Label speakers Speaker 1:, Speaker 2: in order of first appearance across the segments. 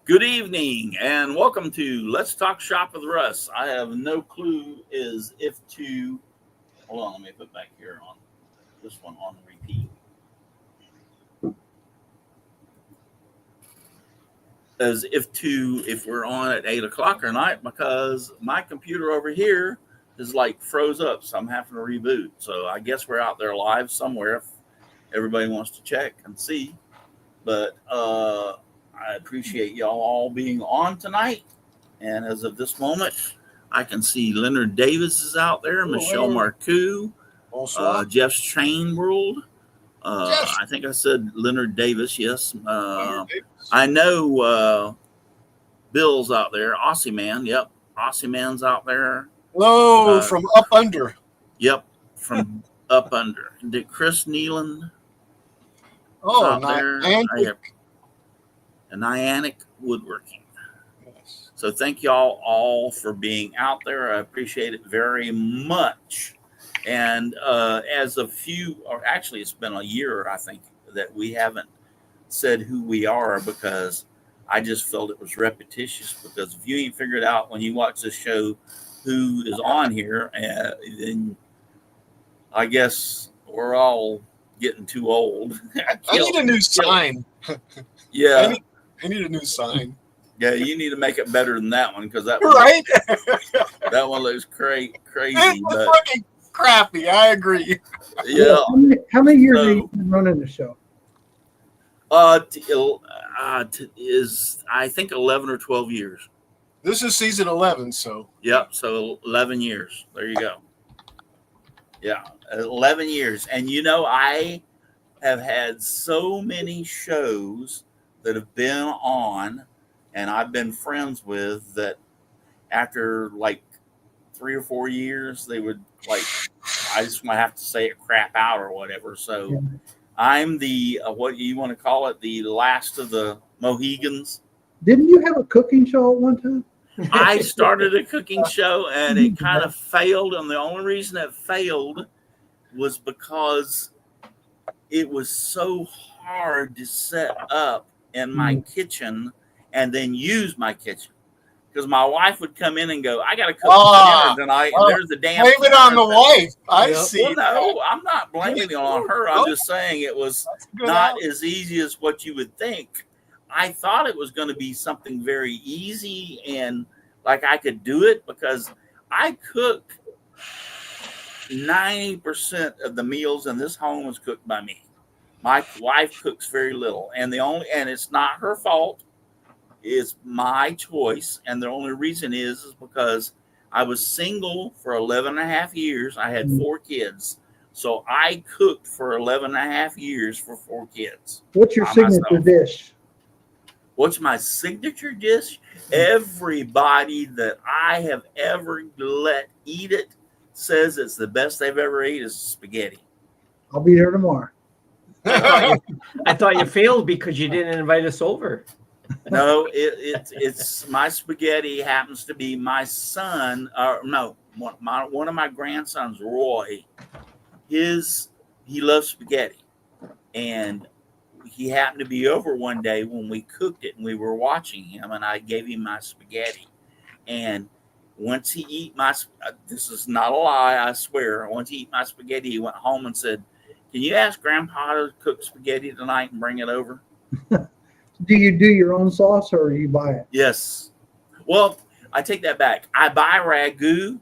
Speaker 1: Good evening and welcome to Let's Talk Shop with Russ. I have no clue hold on, let me put back here on this one on repeat. If we're on at 8 o'clock or night, because my computer over here is like froze up, so I'm having to reboot. So I guess we're out there live somewhere if everybody wants to check and see. But I appreciate y'all all being on tonight. And as of this moment, I can see Leonard Davis is out there, Michelle Marcoux, Jeff's Train World. I think I said Leonard Davis, yes. I know Bill's out there. Aussie Man, yep. Aussie Man's out there.
Speaker 2: Hello, from Up Under.
Speaker 1: Yep, from Up Under. Did Chris Nealon
Speaker 2: out
Speaker 1: there? Niantic Woodworking.
Speaker 2: Yes.
Speaker 1: So thank y'all all for being out there. I appreciate it very much. And as a few, or actually it's been a year, I think, that we haven't said who we are, because I just felt it was repetitious, because if you ain't figured out when you watch this show who is on here, then I guess we're all getting too old.
Speaker 2: I need a new sign.
Speaker 1: Yeah.
Speaker 2: I need a new sign.
Speaker 1: Yeah, you need to make it better than that one, because that that one looks crazy.
Speaker 2: It's fucking crappy. I agree.
Speaker 1: Yeah.
Speaker 3: How many years have you been running the show?
Speaker 1: Is I think 11 or 12 years.
Speaker 2: This is season 11, so.
Speaker 1: Yep, so 11 years. There you go. Yeah, 11 years. And you know, I have had so many shows that have been on and I've been friends with, that after like 3 or 4 years, they would like, I just might have to say it, crap out or whatever. So yeah. I'm the, what you want to call it, the last of the Mohegans.
Speaker 3: Didn't you have a cooking show at one time?
Speaker 1: I started a cooking show and it kind of failed. And the only reason it failed was because it was so hard to set up in my kitchen and then use my kitchen. Because my wife would come in and go, I got to cook dinner tonight. And there's the damn.
Speaker 2: Blame it on the wife. I see.
Speaker 1: Well, no, I'm not blaming it on her. I'm just saying it was not as easy as what you would think. I thought it was going to be something very easy and like I could do it, because I cook 90% of the meals in this home is cooked by me. My wife cooks very little, and it's not her fault. It's my choice. And the only reason is because I was single for 11 and a half years. I had 4 kids. So I cooked for 11 and a half years for 4 kids.
Speaker 3: What's your signature dish?
Speaker 1: What's my signature dish? Everybody that I have ever let eat it says it's the best they've ever eaten is spaghetti.
Speaker 3: I'll be there tomorrow.
Speaker 4: I thought you failed because you didn't invite us over.
Speaker 1: No, it's my spaghetti happens to be my son. One of my grandsons, Roy. He loves spaghetti, and he happened to be over one day when we cooked it, and we were watching him, and I gave him my spaghetti. And once he eat this is not a lie, I swear. Once he eat my spaghetti, he went home and said, "Can you ask Grandpa to cook spaghetti tonight and bring it over?"
Speaker 3: Do you do your own sauce or you buy it?
Speaker 1: Yes. Well, I take that back. I buy ragu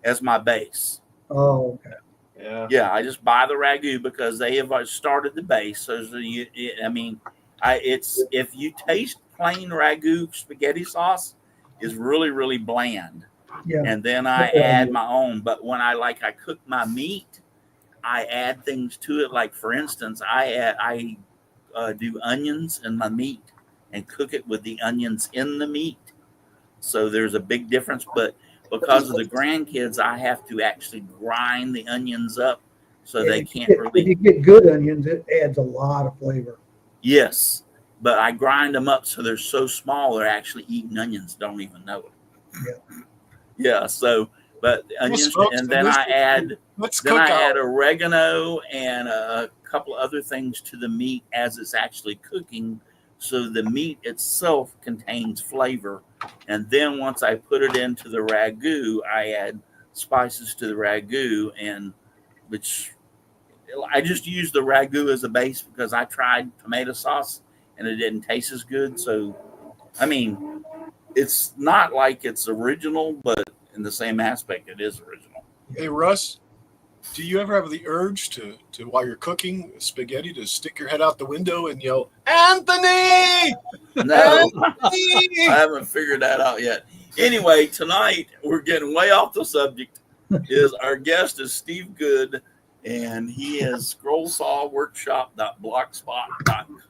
Speaker 1: as my base.
Speaker 3: Oh, okay.
Speaker 1: Yeah, I just buy the ragu because they have started the base. So if you taste plain ragu spaghetti sauce, is really, really bland. Yeah. And then I add my own. But when I cook my meat, I add things to it. Like, for instance, I do onions in my meat and cook it with the onions in the meat. So there's a big difference. But because of the grandkids, I have to actually grind the onions up so they can't really.
Speaker 3: If you get good onions, it adds a lot of flavor.
Speaker 1: Yes, but I grind them up so they're so small they're actually eating onions, don't even know it. Yeah. Yeah. So, but onions, and then I add oregano and a couple other things to the meat as it's actually cooking, so the meat itself contains flavor. And then once I put it into the ragu, I add spices to the ragu, and which I just use the ragu as a base because I tried tomato sauce and it didn't taste as good. So, I mean, it's not like it's original, but in the same aspect, it is original.
Speaker 2: Hey, Russ, do you ever have the urge to while you're cooking spaghetti to stick your head out the window and yell, Anthony?
Speaker 1: No,
Speaker 2: Anthony!
Speaker 1: I haven't figured that out yet. Anyway, tonight we're getting way off the subject. Our guest is Steve Good, and he is Scrollsaw Workshop.blogspot.com.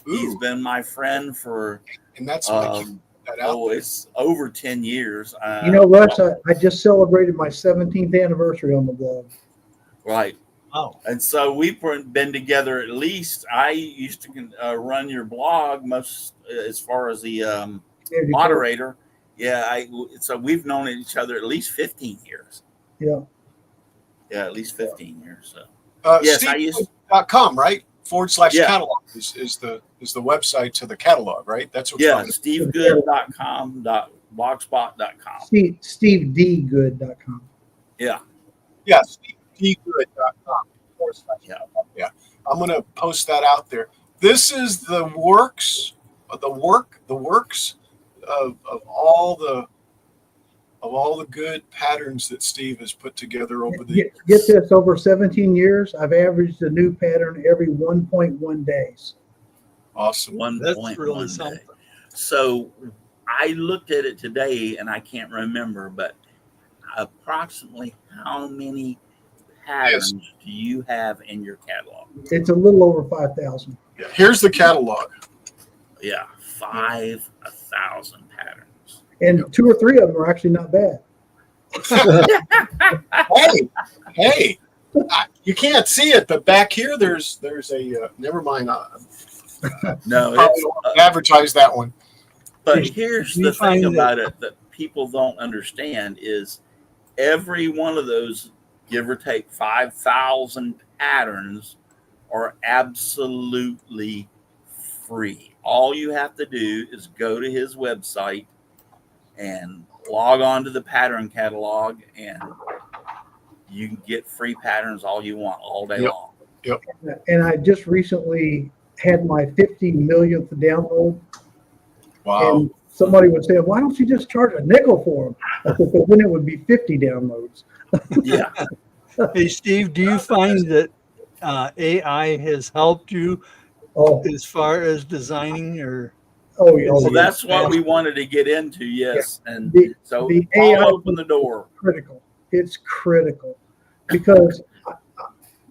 Speaker 1: He's been my friend for
Speaker 2: And that's that out there.
Speaker 1: it's over 10 years.
Speaker 3: Russ, I just celebrated my 17th anniversary on the blog.
Speaker 1: Right.
Speaker 4: Oh,
Speaker 1: And so we've been together at least. I used to run your blog most as far as the moderator. Yeah, so we've known each other at least 15 years.
Speaker 3: Yeah.
Speaker 1: Yeah, at least 15 years. So
Speaker 2: Yes, I used .com, right? /catalog is the website to the catalog, right? That's what.
Speaker 1: Yeah, stevegood.com.blogspot.com.
Speaker 3: SteveDGood.com.
Speaker 1: Yeah.
Speaker 2: Yeah, stevedgood.com /catalog.
Speaker 1: Yeah.
Speaker 2: I'm going to post that out there. This is the works of all the good patterns that Steve has put together over the years.
Speaker 3: Get this, over 17 years, I've averaged a new pattern every 1.1 days.
Speaker 2: Awesome.
Speaker 5: That's
Speaker 1: 1.1
Speaker 5: really
Speaker 1: day.
Speaker 5: something.
Speaker 1: So I looked at it today and I can't remember, but approximately how many patterns do you have in your catalog?
Speaker 3: It's a little over 5,000.
Speaker 2: Yeah. Here's the catalog.
Speaker 1: Yeah, 5,000 patterns.
Speaker 3: And 2 or 3 of them are actually not bad.
Speaker 2: Hey, you can't see it, but back here there's a never mind.
Speaker 1: No,
Speaker 2: Probably
Speaker 1: it's,
Speaker 2: won't advertise that one.
Speaker 1: but here's
Speaker 5: you
Speaker 1: the thing
Speaker 5: find
Speaker 1: about it that people don't understand is every one of those, give or take 5,000 patterns, are absolutely free. All you have to do is go to his website and log on to the pattern catalog, and you can get free patterns all you want all day long.
Speaker 3: And I just recently had my 50 millionth download.
Speaker 2: Wow.
Speaker 3: And somebody would say, why don't you just charge a nickel for them? I said, but then it would be 50 downloads.
Speaker 1: Yeah.
Speaker 5: Hey, Steve, do you find that AI has helped you
Speaker 3: Oh,
Speaker 5: as far as designing or?
Speaker 3: yeah.
Speaker 1: Well, that's what we wanted to get into, yes. And so
Speaker 3: the
Speaker 1: Paul
Speaker 3: AI
Speaker 1: opened the door.
Speaker 3: critical. It's critical because,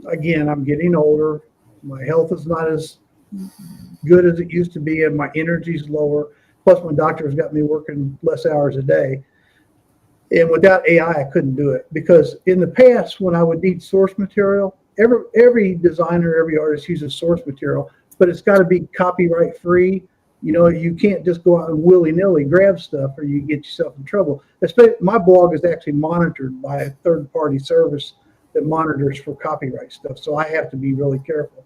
Speaker 3: again, I'm getting older. My health is not as good as it used to be, and my energy's lower. Plus, my doctor's got me working less hours a day. And without AI, I couldn't do it because in the past, when I would need source material, every designer, every artist uses source material, but it's got to be copyright free. You can't just go out and willy-nilly grab stuff or you get yourself in trouble. Especially, my blog is actually monitored by a third-party service that monitors for copyright stuff. So I have to be really careful.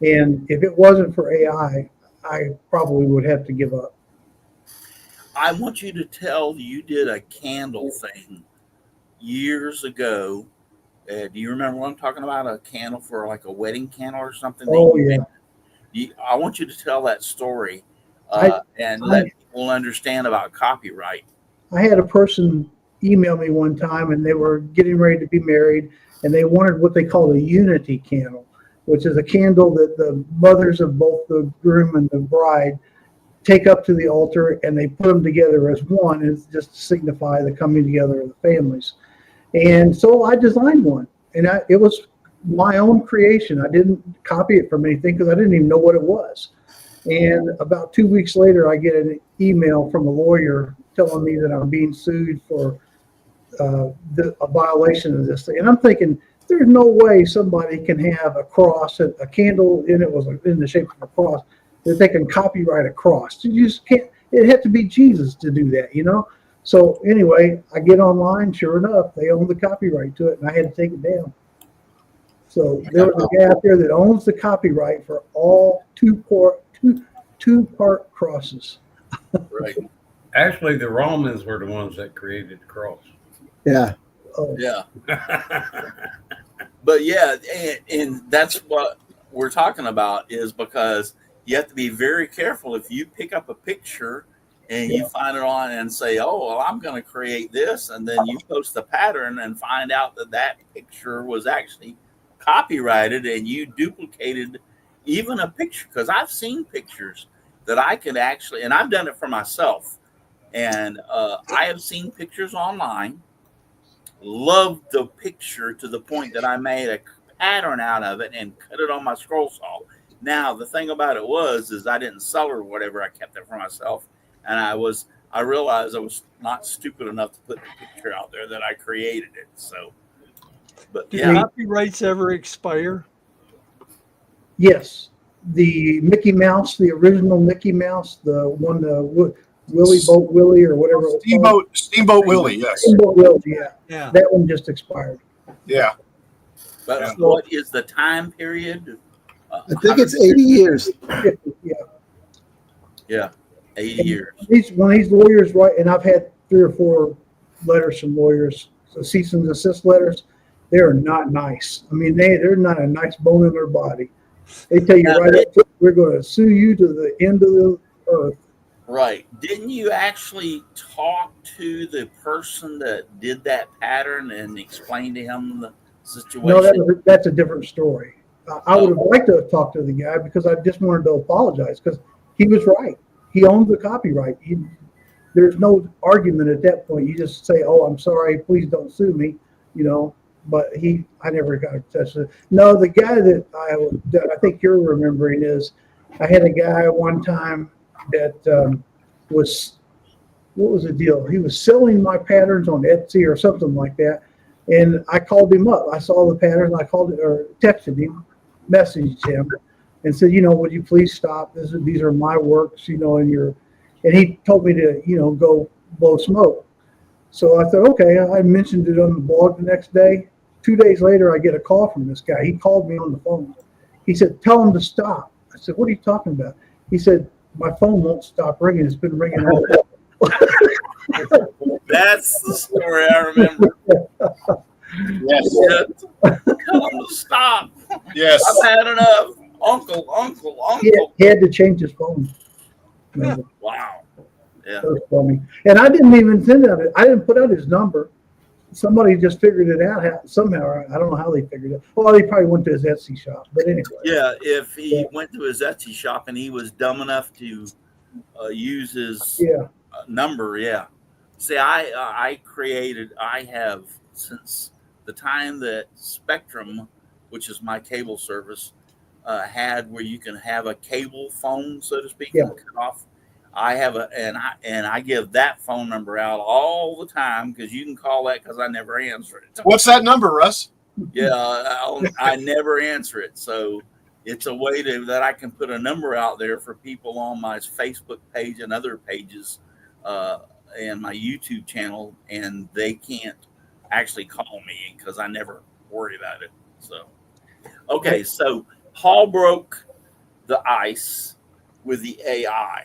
Speaker 3: And if it wasn't for AI, I probably would have to give up.
Speaker 1: I want you to tell you did a candle thing years ago. Do you remember what I'm talking about? A candle for like a wedding candle or something?
Speaker 3: Oh, yeah.
Speaker 1: I want you to tell that story and let people understand about copyright.
Speaker 3: I had a person email me one time, and they were getting ready to be married, and they wanted what they call a unity candle, which is a candle that the mothers of both the groom and the bride take up to the altar, and they put them together as one. It's just to signify the coming together of the families. And so I designed one, and it was my own creation. I didn't copy it from anything because I didn't even know what it was. And about 2 weeks later, I get an email from a lawyer telling me that I'm being sued for a violation of this thing. And I'm thinking, there's no way somebody can have a cross, a candle in it was in the shape of a cross, that they can copyright a cross. You just can't. It had to be Jesus to do that, So anyway, I get online. Sure enough, they own the copyright to it, and I had to take it down. So there was a guy out there that owns the copyright for all two 2-part crosses.
Speaker 1: Right.
Speaker 6: Actually, the Romans were the ones that created the cross.
Speaker 7: Yeah.
Speaker 3: Oh,
Speaker 1: Yeah. But yeah, and that's what we're talking about, is because you have to be very careful if you pick up a picture and you find it on and say, oh, well, I'm going to create this. And then you post the pattern and find out that that picture was actually copyrighted and you duplicated even a picture. Because I've seen pictures that I could actually, and I've done it for myself. And I have seen pictures online, loved the picture to the point that I made a pattern out of it and cut it on my scroll saw. Now, the thing about it is I didn't sell it or whatever. I kept it for myself. And I realized I was not stupid enough to put the picture out there that I created it. So, but
Speaker 5: Do
Speaker 1: yeah.
Speaker 5: copyrights ever expire?
Speaker 3: yes. The Mickey Mouse, the original Mickey Mouse, the one, Willie Boat Willie or whatever. it was called.
Speaker 2: Steamboat Willie, yes.
Speaker 3: Steamboat Willie, yeah.
Speaker 5: Yeah.
Speaker 3: That one just expired.
Speaker 2: Yeah.
Speaker 1: But
Speaker 2: Yeah.
Speaker 1: what is the time period?
Speaker 7: I think it's 80 years.
Speaker 3: Yeah.
Speaker 1: Yeah, 80 years.
Speaker 3: When these lawyers write, and I've had 3 or 4 letters from lawyers, so cease and desist letters, they're not nice. I mean, they're not a nice bone in their body. They tell you right up front, we're going to sue you to the end of the earth.
Speaker 1: Right. Didn't you actually talk to the person that did that pattern and explain to him the situation?
Speaker 3: No, that's a different story. I would have liked to have talked to the guy because I just wanted to apologize because he was right. He owned the copyright. There's no argument at that point. You just say, "Oh, I'm sorry. Please don't sue me," you know. But I never got in touch with. No, the guy that I think you're remembering is, I had a guy one time that was, what was the deal? He was selling my patterns on Etsy or something like that, and I called him up. I saw the patterns. I called it or texted him, messaged him, and said, would you please stop? These are my works, and he told me to, go blow smoke. So I thought, okay. I mentioned it on the blog the next day. 2 days later, I get a call from this guy. He called me on the phone. He said, "Tell him to stop." I said, "What are you talking about?" He said, "My phone won't stop ringing. It's been ringing all day."
Speaker 1: That's the story I remember.
Speaker 2: Yes.
Speaker 1: Tell him to stop.
Speaker 2: Yes.
Speaker 1: I've had enough. Uncle.
Speaker 3: He had to change his phone.
Speaker 1: Wow. Yeah.
Speaker 3: That was funny. And I didn't even send it. I didn't put out his number. Somebody just figured it out somehow. I don't know how they figured it. Well, they probably went to his Etsy shop. But anyway.
Speaker 1: Yeah, if he went to his Etsy shop and he was dumb enough to use his number, yeah. See, I have, since the time that Spectrum, which is my cable service, had where you can have a cable phone, so to speak, and cut off. I have I give that phone number out all the time because you can call that because I never answer it.
Speaker 2: What's that number, Russ?
Speaker 1: Yeah, I never answer it. So it's a way that I can put a number out there for people on my Facebook page and other pages and my YouTube channel, and they can't actually call me because I never worry about it. So, okay, so Paul broke the ice with the AI.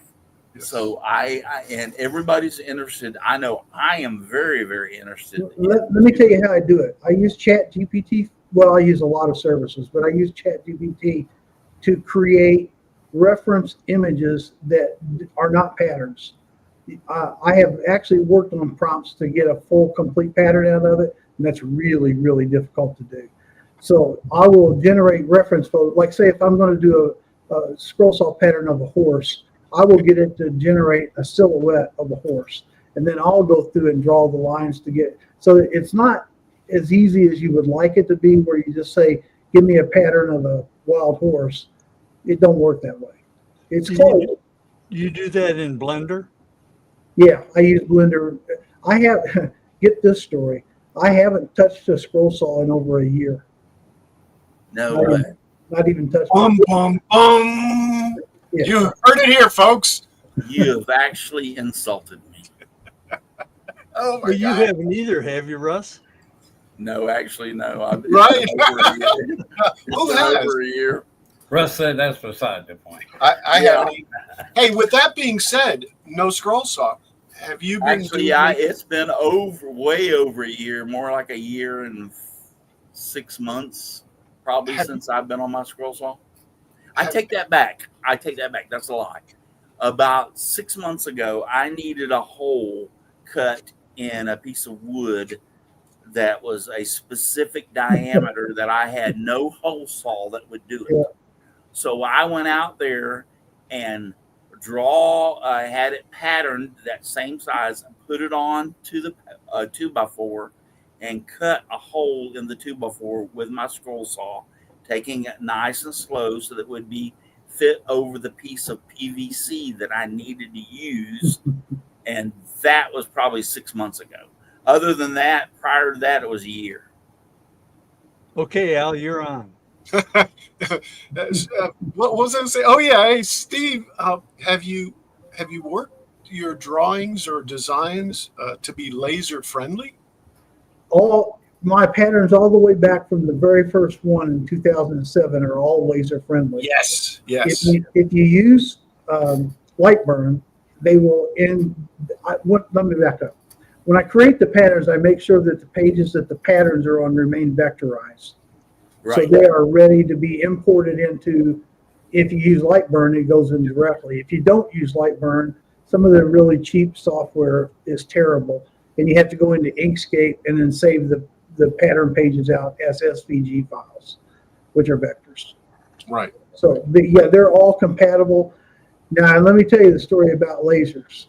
Speaker 1: Yes. So and everybody's interested. I know I am very, very interested.
Speaker 3: Let me tell you how I do it. I use ChatGPT. Well, I use a lot of services, but I use ChatGPT to create reference images that are not patterns. I have actually worked on prompts to get a full, complete pattern out of it, and that's really, really difficult to do. So I will generate reference photos. Like, say, if I'm going to do a scroll saw pattern of a horse, I will get it to generate a silhouette of a horse, and then I'll go through and draw the lines to get. So it's not as easy as you would like it to be, where you just say, "Give me a pattern of a wild horse." It don't work that way. It's close.
Speaker 5: You do that in Blender?
Speaker 3: Yeah, I use Blender. I have get this story. I haven't touched a scroll saw in over a year.
Speaker 1: No way.
Speaker 3: Not even touched.
Speaker 2: Bum bum bum. Yeah. You heard it here, folks.
Speaker 1: You have actually insulted me.
Speaker 2: Oh my
Speaker 5: God. You haven't either, have you, Russ?
Speaker 1: No, actually, no.
Speaker 2: Right?
Speaker 1: Over a year.
Speaker 6: Russ said that's beside the point.
Speaker 2: I
Speaker 1: Yeah.
Speaker 2: have. Hey, with that being said, no scroll saw. Have you been
Speaker 1: Actually, it's been way over a year, more like a year and 6 months, probably since I've been on my scroll saw. I take that back. That's a lie. About 6 months ago, I needed a hole cut in a piece of wood that was a specific diameter that I had no hole saw that would do it.
Speaker 3: Yeah.
Speaker 1: So I went out there and had it patterned that same size, and put it on to the 2x4 and cut a hole in the 2x4 with my scroll saw, taking it nice and slow so that it would be fit over the piece of PVC that I needed to use. And that was probably 6 months ago. Other than that, prior to that, it was a year.
Speaker 5: Okay, Al, you're on.
Speaker 2: What was I going to say? Oh yeah, hey Steve, have you worked your drawings or designs to be laser friendly?
Speaker 3: All my patterns, all the way back from the very first one in 2007, are all laser friendly.
Speaker 2: Yes, yes.
Speaker 3: If you use light burn, they will let me back up. When I create the patterns, I make sure that the pages that the patterns are on remain vectorized.
Speaker 1: Right.
Speaker 3: So they are ready to be imported into, if you use light burn, it goes in directly. If you don't use light burn, some of the really cheap software is terrible. And you have to go into Inkscape and then save the pattern pages out as SVG files, which are vectors.
Speaker 2: Right.
Speaker 3: So yeah, they're all compatible. Now, let me tell you the story about lasers.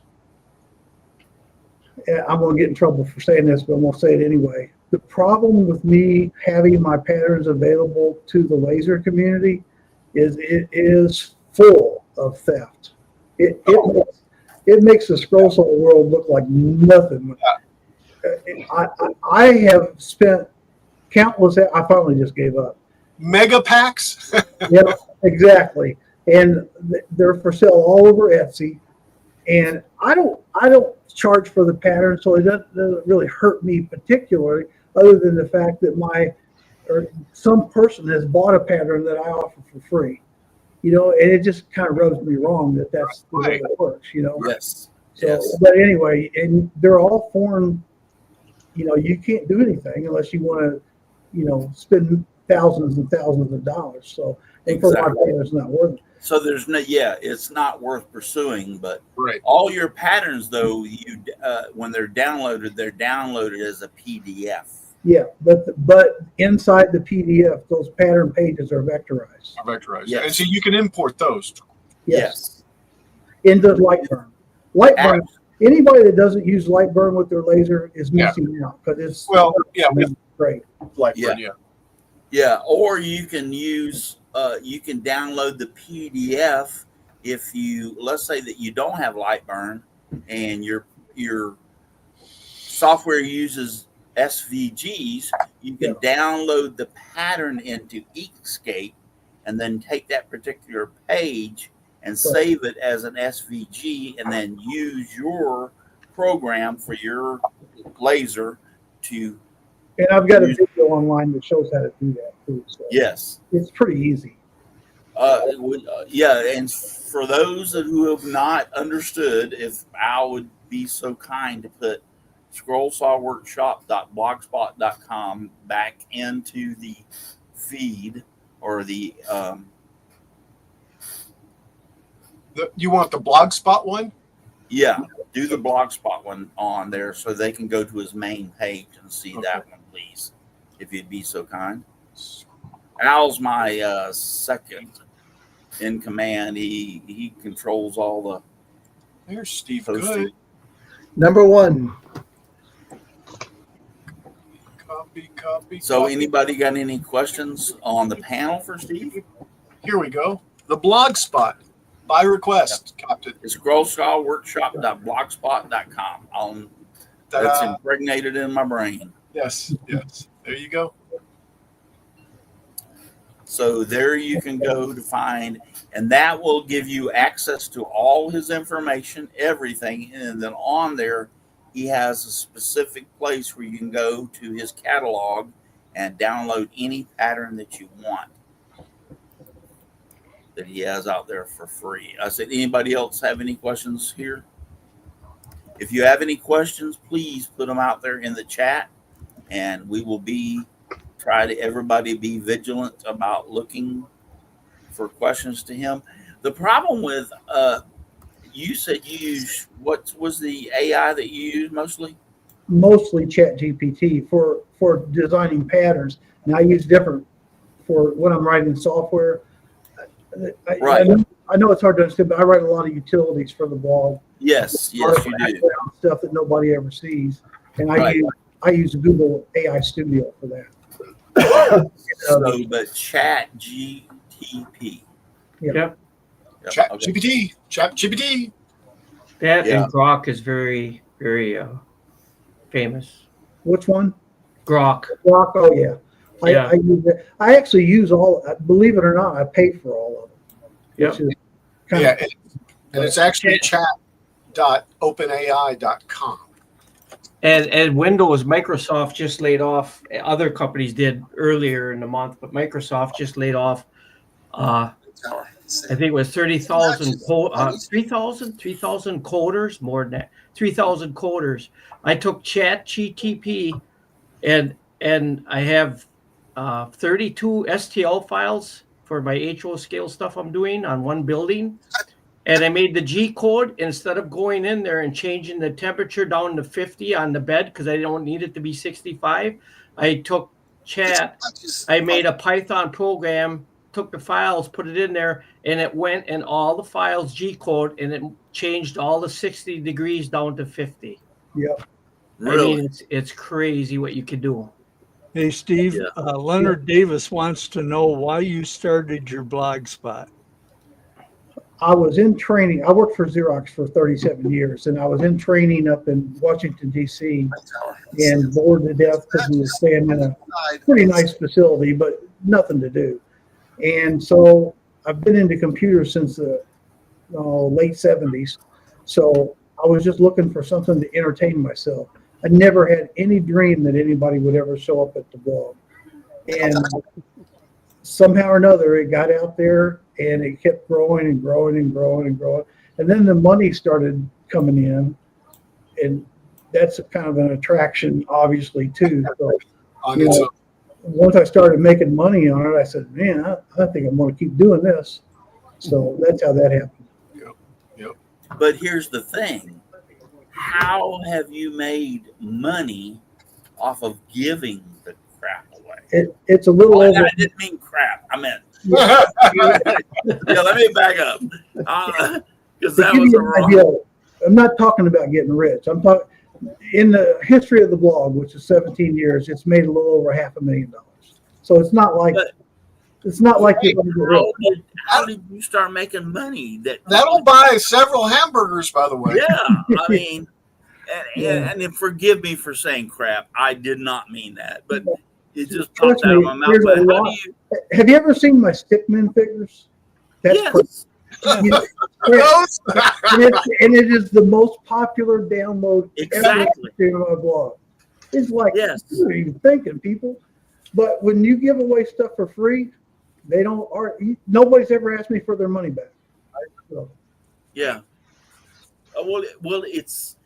Speaker 3: I'm going to get in trouble for saying this, but I'm going to say it anyway. The problem with me having my patterns available to the laser community is it is full of theft. It makes the Scrollsaw world look like nothing. I have spent countless. I finally just gave up.
Speaker 2: Mega packs.
Speaker 3: Yeah, exactly. And they're for sale all over Etsy. And I don't charge for the pattern, so it doesn't really hurt me particularly, other than the fact that some person has bought a pattern that I offer for free. And it just kind of rubs me wrong that that's the way it works.
Speaker 1: Yes.
Speaker 3: So,
Speaker 1: yes.
Speaker 3: but anyway, and they're all foreign. You can't do anything unless you want to, spend thousands and thousands of dollars. So, and for my pattern, it's not worth it.
Speaker 1: So it's not worth pursuing. But
Speaker 2: Right.
Speaker 1: all your patterns, though, when they're downloaded as a PDF.
Speaker 3: Yeah, but inside the PDF, those pattern pages are vectorized.
Speaker 2: Yes. And so you can import those.
Speaker 1: Yes.
Speaker 3: Into Lightburn. Lightburn. Anybody that doesn't use Lightburn with their laser is missing out because it's great.
Speaker 2: Lightburn,
Speaker 1: Yeah, or you can use you can download the PDF if let's say that you don't have Lightburn and your software uses SVGs, you can download the pattern into Inkscape and then take that particular page and save it as an SVG and then use your program for your laser to.
Speaker 3: And I've got a video online that shows how to do that too. So
Speaker 1: yes.
Speaker 3: It's pretty easy.
Speaker 1: And for those who have not understood, if Al would be so kind to put scrollsawworkshop.blogspot.com back into the feed or the
Speaker 2: you want the Blogspot one?
Speaker 1: Yeah, do the Blogspot one on there so they can go to his main page and see that one, please, if you'd be so kind. Al's my second in command. He controls all the.
Speaker 2: There's Steve
Speaker 1: posting.
Speaker 2: Good.
Speaker 7: Number one.
Speaker 2: Copy.
Speaker 1: So anybody got any questions on the panel for Steve?
Speaker 2: Here we go. The Blogspot. By request, Captain.
Speaker 1: It's scrollsawworkshop.blogspot.com. That's impregnated in my brain.
Speaker 2: Yes. There you go.
Speaker 1: So there you can go to find, and that will give you access to all his information, everything. And then on there, he has a specific place where you can go to his catalog and download any pattern that you want. that he has out there for free. I said, anybody else have any questions here? If you have any questions, please put them out there in the chat, and we will try to everybody be vigilant about looking for questions to him. The problem with you said you use, what was the AI that you use mostly?
Speaker 3: Mostly Chat GPT for designing patterns. And I use different for when I'm writing software.
Speaker 1: Right.
Speaker 3: I know it's hard to understand, but I write a lot of utilities for the blog.
Speaker 1: Yes, you do.
Speaker 3: Stuff that nobody ever sees, and
Speaker 1: Right.
Speaker 3: I use Google AI Studio for that.
Speaker 1: But Chat GTP.
Speaker 4: Yep.
Speaker 2: Chat
Speaker 1: Okay.
Speaker 2: GPT.
Speaker 4: That
Speaker 1: Yeah.
Speaker 4: and Grok is very, very famous.
Speaker 3: Which one?
Speaker 4: Grok.
Speaker 3: Rock. Oh yeah.
Speaker 4: Yeah.
Speaker 3: I use that. I actually use all. Believe it or not, I pay for all of them.
Speaker 4: Yep.
Speaker 3: Which is kind
Speaker 2: Yeah, and it's actually chat.openai.com.
Speaker 4: And Windows, Microsoft just laid off. Other companies did earlier in the month, but Microsoft just laid off. I think it was 30,000, 3,000 coders, more than that, 3,000 coders. I took Chat GTP, and I have 32 STL files for my HO scale stuff I'm doing on one building. And I made the G code instead of going in there and changing the temperature down to 50 on the bed because I don't need it to be 65. I took Chat. I made a Python program, took the files, put it in there, and it went in all the files G code, and it changed all the 60 degrees down to 50.
Speaker 3: yeah.
Speaker 1: Really?
Speaker 4: I mean, it's crazy what you can do.
Speaker 5: Hey, Steve,
Speaker 1: Yeah.
Speaker 5: Leonard Davis wants to know why you started your blog spot.
Speaker 3: I was in training. I worked for Xerox for 37 years, and I was in training up in Washington, D.C., and bored to death because we were staying in a pretty nice facility, but nothing to do. And so I've been into computers since the late 70s. So I was just looking for something to entertain myself. I never had any dream that anybody would ever show up at the blog. And somehow or another, it got out there, and it kept growing and growing and growing and growing. And then the money started coming in, and that's a kind of an attraction, obviously, too. So, you know, once I started making money on it, I said, man, I think I'm going to keep doing this. So that's how that happened.
Speaker 1: But here's the thing. How have you made money off of giving the crap away?
Speaker 3: It's a little
Speaker 1: Well,
Speaker 3: over.
Speaker 1: I didn't mean crap. I meant, yeah, let me back up. Because
Speaker 3: To
Speaker 1: that
Speaker 3: give
Speaker 1: was
Speaker 3: you
Speaker 1: the
Speaker 3: an
Speaker 1: wrong.
Speaker 3: idea, I'm not talking about getting rich. I'm talking in the history of the blog, which is 17 years. It's made a little over $500,000. So it's not like
Speaker 1: But-
Speaker 3: you're going to get rich.
Speaker 1: How did you start making money?
Speaker 2: That'll buy several hamburgers, by the way.
Speaker 1: Yeah, I mean,
Speaker 3: Yeah.
Speaker 1: and then forgive me for saying crap. I did not mean that, but it just
Speaker 3: Trust
Speaker 1: popped out of
Speaker 3: me,
Speaker 1: my mouth.
Speaker 3: there's a
Speaker 1: But how
Speaker 3: lot-
Speaker 1: do you?
Speaker 3: Have you ever seen my Stickman figures? That's
Speaker 1: Yes.
Speaker 2: Those-
Speaker 3: and it is the most popular download
Speaker 1: Exactly.
Speaker 3: ever on my blog. It's like,
Speaker 1: Yes.
Speaker 3: what are you thinking, people? But when you give away stuff for free, nobody's ever asked me for their money back. So,
Speaker 1: Yeah. Well, it's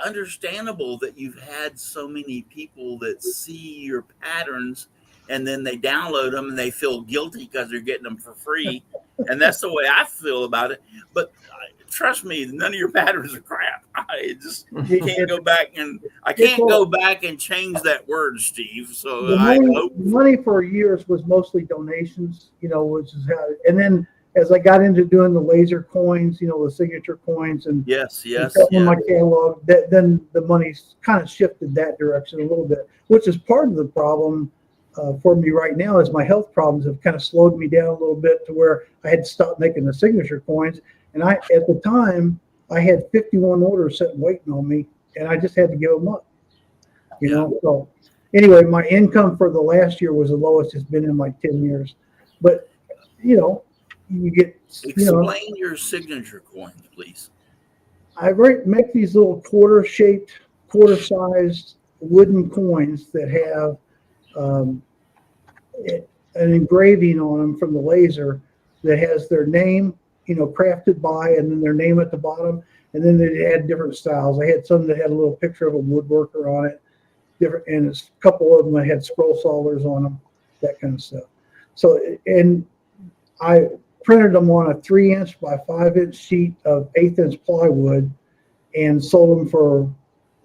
Speaker 1: understandable that you've had so many people that see your patterns and then they download them and they feel guilty because they're getting them for free, and that's the way I feel about it. But trust me, none of your patterns are crap. I just can't go back and change that word, Steve. So
Speaker 3: the
Speaker 1: I
Speaker 3: money,
Speaker 1: hope.
Speaker 3: money for years was mostly donations, which is how, and then as I got into doing the laser coins, the signature coins and
Speaker 1: Yes.
Speaker 3: in my catalog, then the money's kind of shifted that direction a little bit, which is part of the problem for me right now. Is my health problems have kind of slowed me down a little bit to where I had to stop making the signature coins. And at the time, I had 51 orders sitting waiting on me, and I just had to give them up. So anyway, my income for the last year was the lowest it's been in like 10 years. But you get
Speaker 1: Explain your signature coins, please.
Speaker 3: I make these little quarter-shaped, quarter-sized wooden coins that have an engraving on them from the laser that has their name, crafted by, and then their name at the bottom. And then they had different styles. I had some that had a little picture of a woodworker on it, different, and a couple of them that had scroll sawers on them, that kind of stuff. So, and I printed them on a 3-inch by 5-inch sheet of 1/8-inch plywood and sold them for,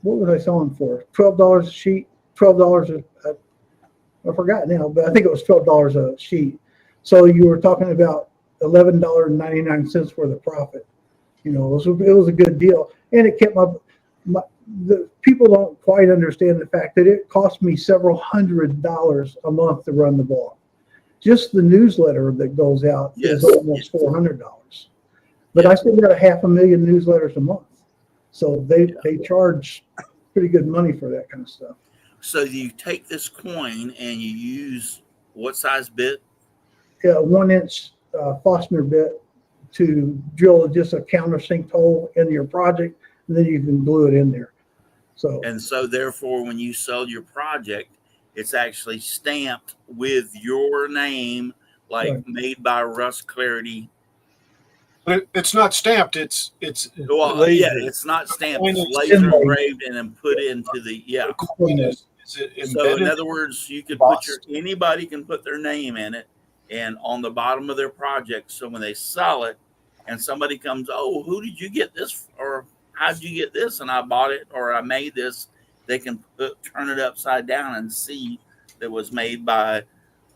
Speaker 3: what was I selling for? $12 a sheet, $12 I forgot now, but I think it was $12 a sheet. So you were talking about $11.99 worth of profit. It was a good deal, and it kept the people don't quite understand the fact that it cost me several $100s a month to run the blog. Just the newsletter that goes out is almost $400, but I still got 500,000 newsletters a month, so they charge pretty good money for that kind of stuff.
Speaker 1: So you take this coin and you use what size bit?
Speaker 3: Yeah, 1-inch Fostner bit to drill just a countersink hole in your project, and then you can glue it in there.
Speaker 1: And so therefore, when you sell your project, it's actually stamped with your name, like
Speaker 3: right.
Speaker 1: Made by Russ Clarity.
Speaker 2: But it's not stamped. It's
Speaker 1: Well, yeah, it's not stamped. It's laser engraved and then put into the
Speaker 2: The coin is it
Speaker 1: So in
Speaker 2: embedded?
Speaker 1: other words, you could
Speaker 2: Embossed?
Speaker 1: anybody can put their name in it, and on the bottom of their project. So when they sell it, and somebody comes, oh, who did you get this, or how did you get this? And I bought it, or I made this. They can turn it upside down and see that it was made by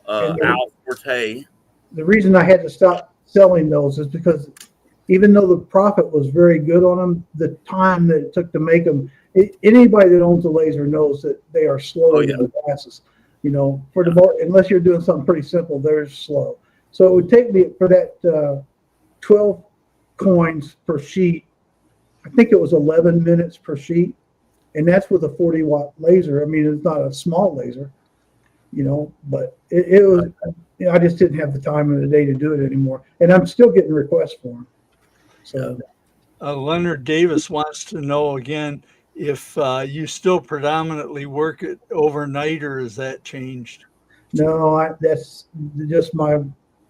Speaker 1: Al Forte.
Speaker 3: The reason I had to stop selling those is because even though the profit was very good on them, the time that it took to make them, anybody that owns a laser knows that they are slow in the glasses. For the more, unless you're doing something pretty simple, they're slow. So it would take me for that 12 coins per sheet. I think it was 11 minutes per sheet, and that's with a 40-watt laser. I mean, it's not a small laser, but it was. I just didn't have the time in the day to do it anymore, and I'm still getting requests for them. So,
Speaker 5: Leonard Davis wants to know again if you still predominantly work it overnight, or has that changed?
Speaker 3: no, that's just my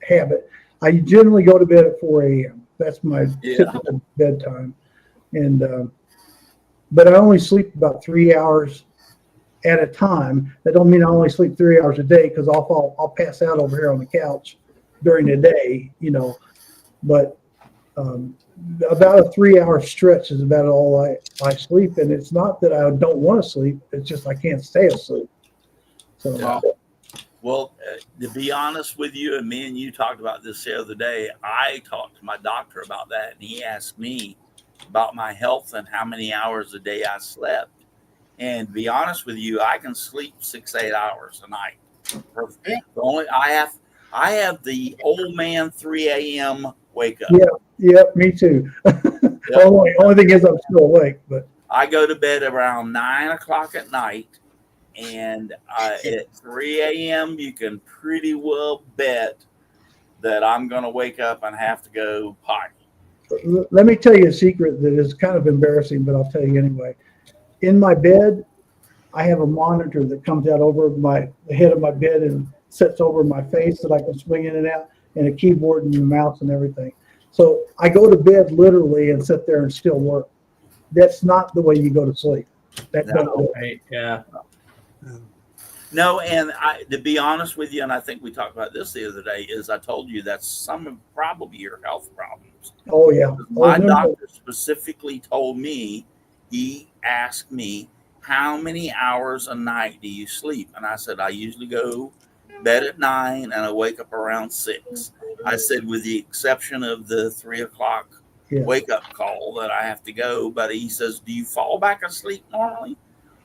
Speaker 3: habit. I generally go to bed at 4 a.m. That's my typical bedtime, and but I only sleep about 3 hours at a time. That don't mean I only sleep 3 hours a day, because I'll pass out over here on the couch during the day, but about a 3-hour stretch is about all I sleep. And it's not that I don't want to sleep, it's just I can't stay asleep. So
Speaker 1: Well, to be honest with you, and me and you talked about this the other day, I talked to my doctor about that, and he asked me about my health and how many hours a day I slept. And to be honest with you, I can sleep 6-8 hours a night. The only I have the old man 3 a.m. wake up.
Speaker 3: Yeah, me too. Only thing is I'm still awake, but
Speaker 1: I go to bed around 9 o'clock at night, and at 3 a.m. you can pretty well bet that I'm going to wake up and have to go potty.
Speaker 3: let me tell you a secret that is kind of embarrassing, but I'll tell you anyway. In my bed, I have a monitor that comes out over the head of my bed and sits over my face that I can swing in and out, and a keyboard and a mouse and everything. So I go to bed literally and sit there and still work. That's not the way you go to sleep.
Speaker 1: No, and to be honest with you, and I think we talked about this the other day, is I told you that's some of probably your health problems.
Speaker 3: Oh, yeah.
Speaker 1: My doctor specifically told me, he asked me, how many hours a night do you sleep? And I said, I usually go bed at 9 and I wake up around 6. I said, with the exception of the 3 o'clock wake up call that I have to go. But he says, do you fall back asleep normally?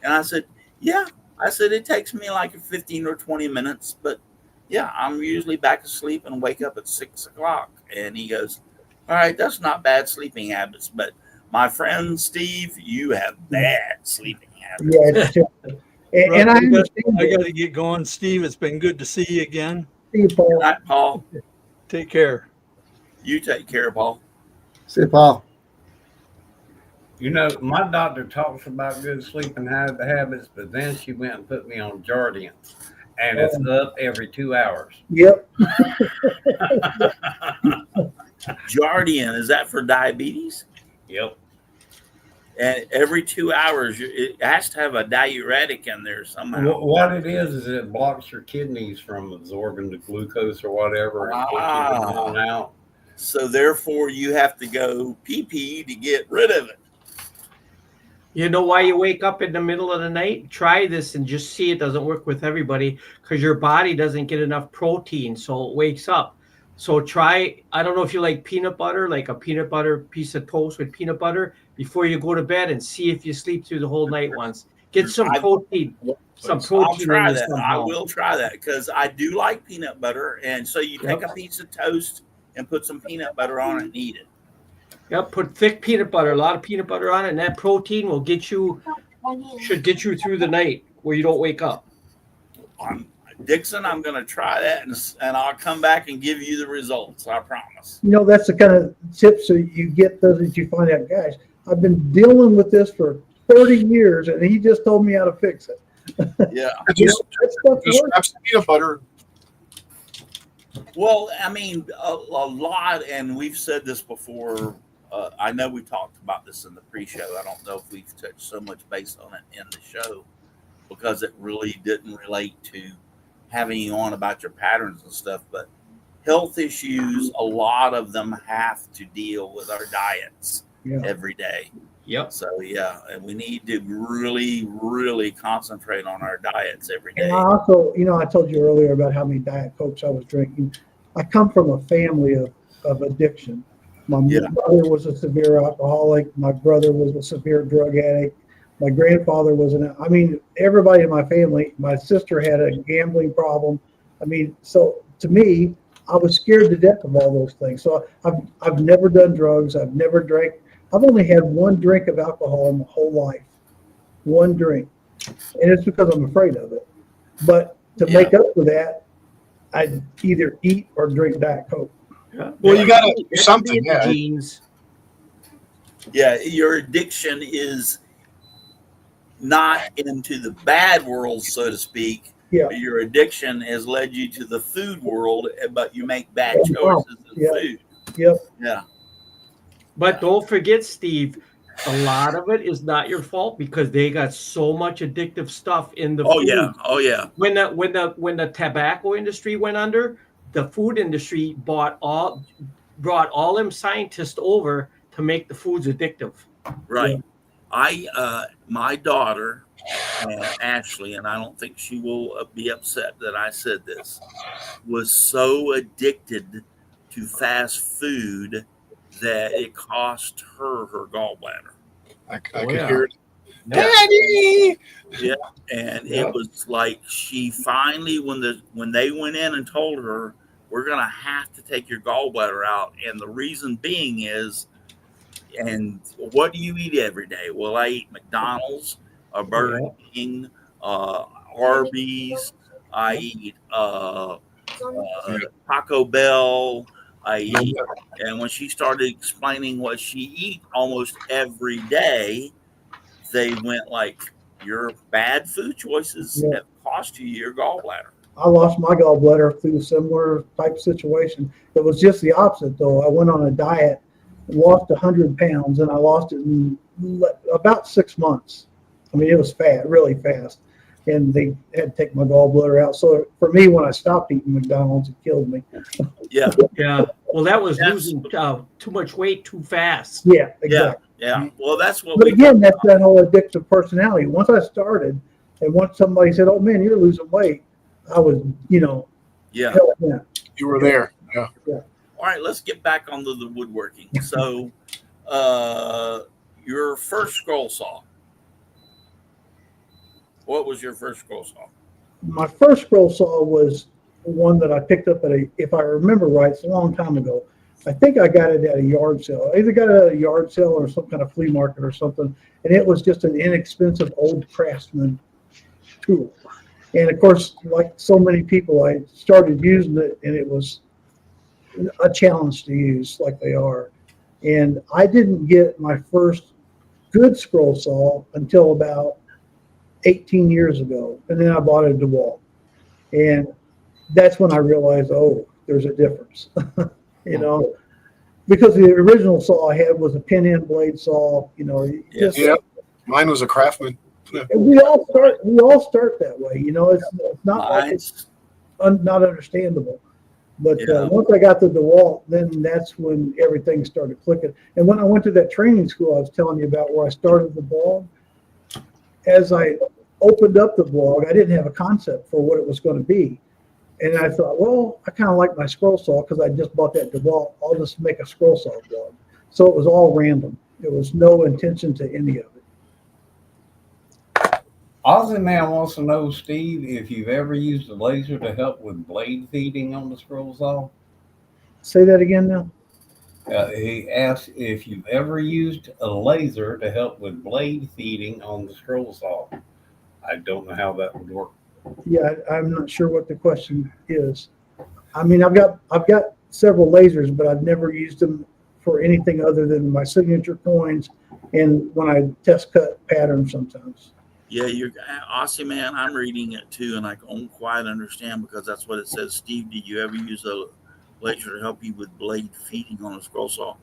Speaker 1: And I said, yeah. I said, it takes me like 15 or 20 minutes, but yeah, I'm usually back asleep and wake up at 6 o'clock. And he goes, all right, that's not bad sleeping habits, but my friend Steve, you have bad sleeping habits.
Speaker 3: Yeah, and I understand.
Speaker 5: I got to get going, Steve. It's been good to see you again.
Speaker 3: See you, Paul.
Speaker 1: Good night, Paul.
Speaker 5: Take care.
Speaker 1: You take care, Paul.
Speaker 7: See you, Paul.
Speaker 6: My doctor talks about good sleeping habits, but then she went and put me on Jardiance. And it's up every 2 hours.
Speaker 3: Yep.
Speaker 1: Jardian, is that for diabetes?
Speaker 6: Yep.
Speaker 1: And every 2 hours, it has to have a diuretic in there somehow.
Speaker 6: What it is it blocks your kidneys from absorbing the glucose or whatever and pushing it in and out.
Speaker 1: So therefore, you have to go pee to get rid of it.
Speaker 4: You know why you wake up in the middle of the night? Try this and just see it doesn't work with everybody because your body doesn't get enough protein, so it wakes up. So try, I don't know if you like peanut butter, like a peanut butter piece of toast with peanut butter before you go to bed and see if you sleep through the whole night once. Get some protein. Some protein.
Speaker 1: I'll try
Speaker 4: in you
Speaker 1: that.
Speaker 4: somehow.
Speaker 1: I will try that because I do like peanut butter. And so you take a piece of toast and put some peanut butter on it and eat it.
Speaker 4: Yep, put thick peanut butter, a lot of peanut butter on it, and that protein will should get you through the night where you don't wake up.
Speaker 1: Dixon, I'm going to try that, and I'll come back and give you the results. I promise.
Speaker 3: You know, that's the kind of tips that you get those that you find out, guys, I've been dealing with this for 30 years, and he just told me how to fix it.
Speaker 1: Yeah.
Speaker 2: Just grab some peanut butter.
Speaker 1: Well, I mean, a lot, and we've said this before. I know we talked about this in the pre-show. I don't know if we've touched so much base on it in the show because it really didn't relate to having you on about your patterns and stuff. But health issues, a lot of them have to deal with our diets every day.
Speaker 4: Yep.
Speaker 1: So, yeah, and we need to really, really concentrate on our diets every day.
Speaker 3: And I also, you know, I told you earlier about how many Diet Cokes I was drinking. I come from a family of addiction. My mother was a severe alcoholic. My brother was a severe drug addict. My grandfather was everybody in my family. My sister had a gambling problem. I mean, so to me, I was scared to death of all those things. So I've never done drugs. I've never drank. I've only had one drink of alcohol in my whole life. One drink. And it's because I'm afraid of it. But to make up for that, I'd either eat or drink Diet Coke.
Speaker 4: Yeah.
Speaker 2: Well, you got to do something.
Speaker 4: Genes.
Speaker 1: Yeah, your addiction is not into the bad world, so to speak.
Speaker 3: Yeah.
Speaker 1: Your addiction has led you to the food world, but you make bad choices in food.
Speaker 3: Yep.
Speaker 1: Yeah.
Speaker 4: But don't forget, Steve, a lot of it is not your fault because they got so much addictive stuff in the food.
Speaker 1: Oh yeah.
Speaker 4: When the tobacco industry went under, the food industry brought all them scientists over to make the foods addictive.
Speaker 1: Right. Yeah. My daughter, Ashley, and I don't think she will be upset that I said this, was so addicted to fast food that it cost her gallbladder.
Speaker 2: I could hear it.
Speaker 1: Daddy! Yeah, and it was like she finally, when they went in and told her, we're going to have to take your gallbladder out, and the reason being is, and what do you eat every day? Well, I eat McDonald's, Burger King, Arby's. I eat Taco Bell. I eat, and when she started explaining what she eat almost every day, they went like, your bad food choices have cost you your gallbladder.
Speaker 3: I lost my gallbladder through a similar type situation. It was just the opposite, though. I went on a diet, lost 100 pounds, and I lost it in about 6 months. I mean, it was really fast. And they had to take my gallbladder out. So for me, when I stopped eating McDonald's, it killed me.
Speaker 1: Yeah.
Speaker 4: Yeah. Well, that was losing too much weight too fast.
Speaker 3: Yeah, exactly.
Speaker 1: Yeah. Well, that's what.
Speaker 3: But again, that's that whole addictive personality. Once I started, and once somebody said, "Oh man, you're losing weight," I was,
Speaker 1: Yeah.
Speaker 2: You were there. Yeah.
Speaker 1: All right, let's get back onto the woodworking. So, your first scroll saw. What was your first scroll saw?
Speaker 3: My first scroll saw was one that I picked up if I remember right, it's a long time ago. I think I got it at a yard sale. I either got it at a yard sale or some kind of flea market or something. And it was just an inexpensive old Craftsman tool. And of course, like so many people, I started using it and it was a challenge to use like they are. And I didn't get my first good scroll saw until about 18 years ago. And then I bought a DeWalt. And that's when I realized, oh, there's a difference, you know, because the original saw I had was a pin end blade saw, you know, just,
Speaker 2: Yeah. Mine was a Craftsman.
Speaker 3: we all start that way, you know, it's not like it's not understandable. But
Speaker 1: Yeah.
Speaker 3: once I got to DeWalt, then that's when everything started clicking. And when I went to that training school I was telling you about where I started the blog, as I opened up the blog, I didn't have a concept for what it was going to be. And I thought, well, I kind of like my scroll saw because I just bought that DeWalt. I'll just make a scroll saw blog. So it was all random. There was no intention to any of it.
Speaker 6: Aussie Man wants to know, Steve, if you've ever used a laser to help with blade feeding on the scroll saw.
Speaker 3: Say that again now.
Speaker 6: He asked if you've ever used a laser to help with blade feeding on the scroll saw. I don't know how that would work.
Speaker 3: Yeah, I'm not sure what the question is. I mean, I've got several lasers, but I've never used them for anything other than my signature coins and when I test cut patterns sometimes.
Speaker 1: Yeah, you're Aussie Man. I'm reading it too, and I don't quite understand because that's what it says. Steve, did you ever use a laser to help you with blade feeding on a scroll saw?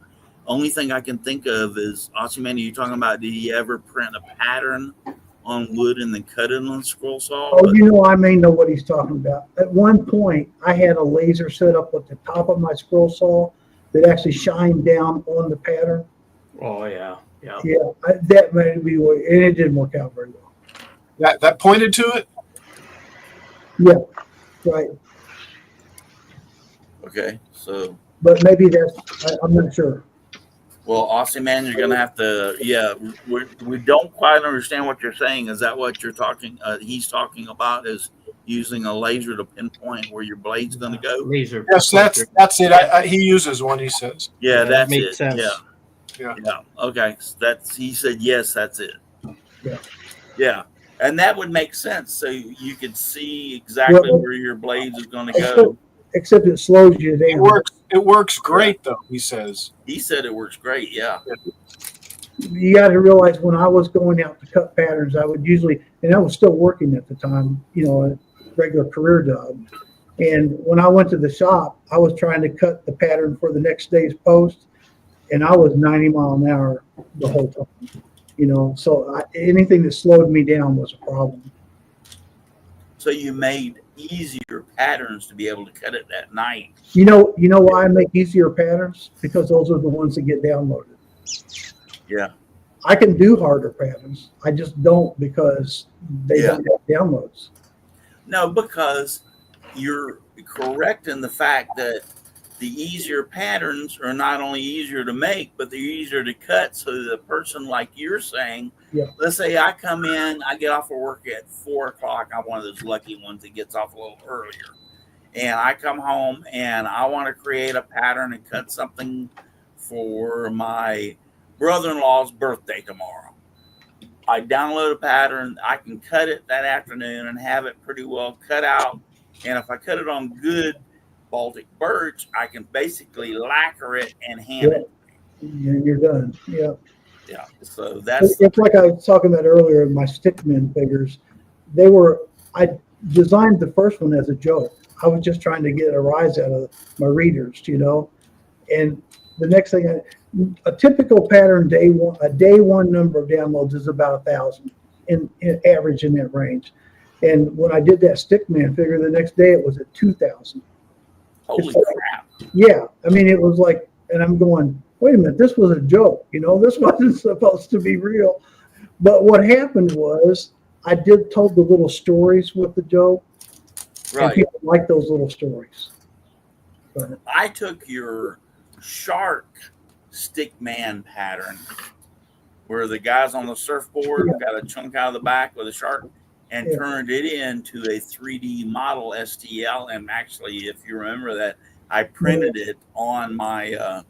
Speaker 1: Only thing I can think of is, Aussie Man, are you talking about, did you ever print a pattern on wood and then cut it on a scroll saw?
Speaker 3: Oh, you know, I may know what he's talking about. At one point, I had a laser set up at the top of my scroll saw that actually shined down on the pattern.
Speaker 4: Oh yeah, yeah.
Speaker 3: Yeah, that may be what, and it didn't work out very well.
Speaker 2: That pointed to it?
Speaker 3: Yeah, right.
Speaker 1: Okay, so,
Speaker 3: But maybe I'm not sure.
Speaker 1: well, Aussie Man, you're going to have to, yeah, we don't quite understand what you're saying. Is that what you're talking, he's talking about, is using a laser to pinpoint where your blade's going to go?
Speaker 4: Laser.
Speaker 2: Yes, that's it. He uses one, he says.
Speaker 1: Yeah, that's
Speaker 4: makes
Speaker 1: it.
Speaker 4: sense.
Speaker 2: Yeah.
Speaker 1: Okay, so he said, yes, that's it.
Speaker 3: Yeah.
Speaker 1: Yeah. And that would make sense. So you could see exactly where your blades is going to go.
Speaker 3: Except it slows you down.
Speaker 2: It works great though, he says.
Speaker 1: He said it works great. Yeah.
Speaker 3: You got to realize when I was going out to cut patterns, I would usually, and I was still working at the time, you know, a regular career job. And when I went to the shop, I was trying to cut the pattern for the next day's post, and I was 90 miles an hour the whole time. You know, so anything that slowed me down was a problem.
Speaker 1: So you made easier patterns to be able to cut it that night.
Speaker 3: You know why I make easier patterns? Because those are the ones that get downloaded.
Speaker 1: Yeah.
Speaker 3: I can do harder patterns. I just don't because they don't have downloads.
Speaker 1: No, because you're correct in the fact that the easier patterns are not only easier to make, but they're easier to cut. So the person, like you're saying, let's say I come in, I get off of work at 4 o'clock. I'm one of those lucky ones that gets off a little earlier. And I come home and I want to create a pattern and cut something for my brother-in-law's birthday tomorrow. I download a pattern. I can cut it that afternoon and have it pretty well cut out. And if I cut it on good Baltic birch, I can basically lacquer it and hand it.
Speaker 3: And you're done. Yeah.
Speaker 1: Yeah. So that's
Speaker 3: it's like I was talking about earlier. My stickman figures, I designed the first one as a joke. I was just trying to get a rise out of my readers, you know. And the next thing, a typical pattern day one number of downloads is about 1,000 in average in that range. And when I did that stickman figure, the next day it was at 2,000.
Speaker 1: holy crap.
Speaker 3: Yeah, I mean, it was like, and I'm going, wait a minute, this was a joke, you know, this wasn't supposed to be real. But what happened was I told the little stories with the joke,
Speaker 1: Right.
Speaker 3: and people like those little stories. But
Speaker 1: I took your shark stickman pattern where the guy's on the surfboard got a chunk out of the back with a shark and turned it into a 3D model STL. And actually, if you remember that, I printed it on my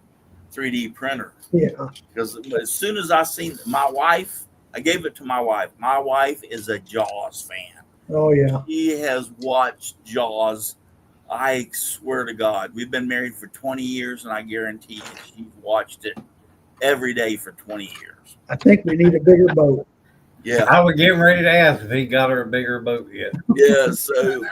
Speaker 1: 3D printer.
Speaker 3: yeah,
Speaker 1: Because as soon as I seen my wife, I gave it to my wife. My wife is a Jaws fan.
Speaker 3: oh yeah,
Speaker 1: She has watched Jaws. I swear to God, we've been married for 20 years, and I guarantee you she's watched it every day for 20 years.
Speaker 3: I think we need a bigger boat.
Speaker 1: Yeah.
Speaker 6: I was getting ready to ask if he got her a bigger boat yet.
Speaker 1: Yeah. So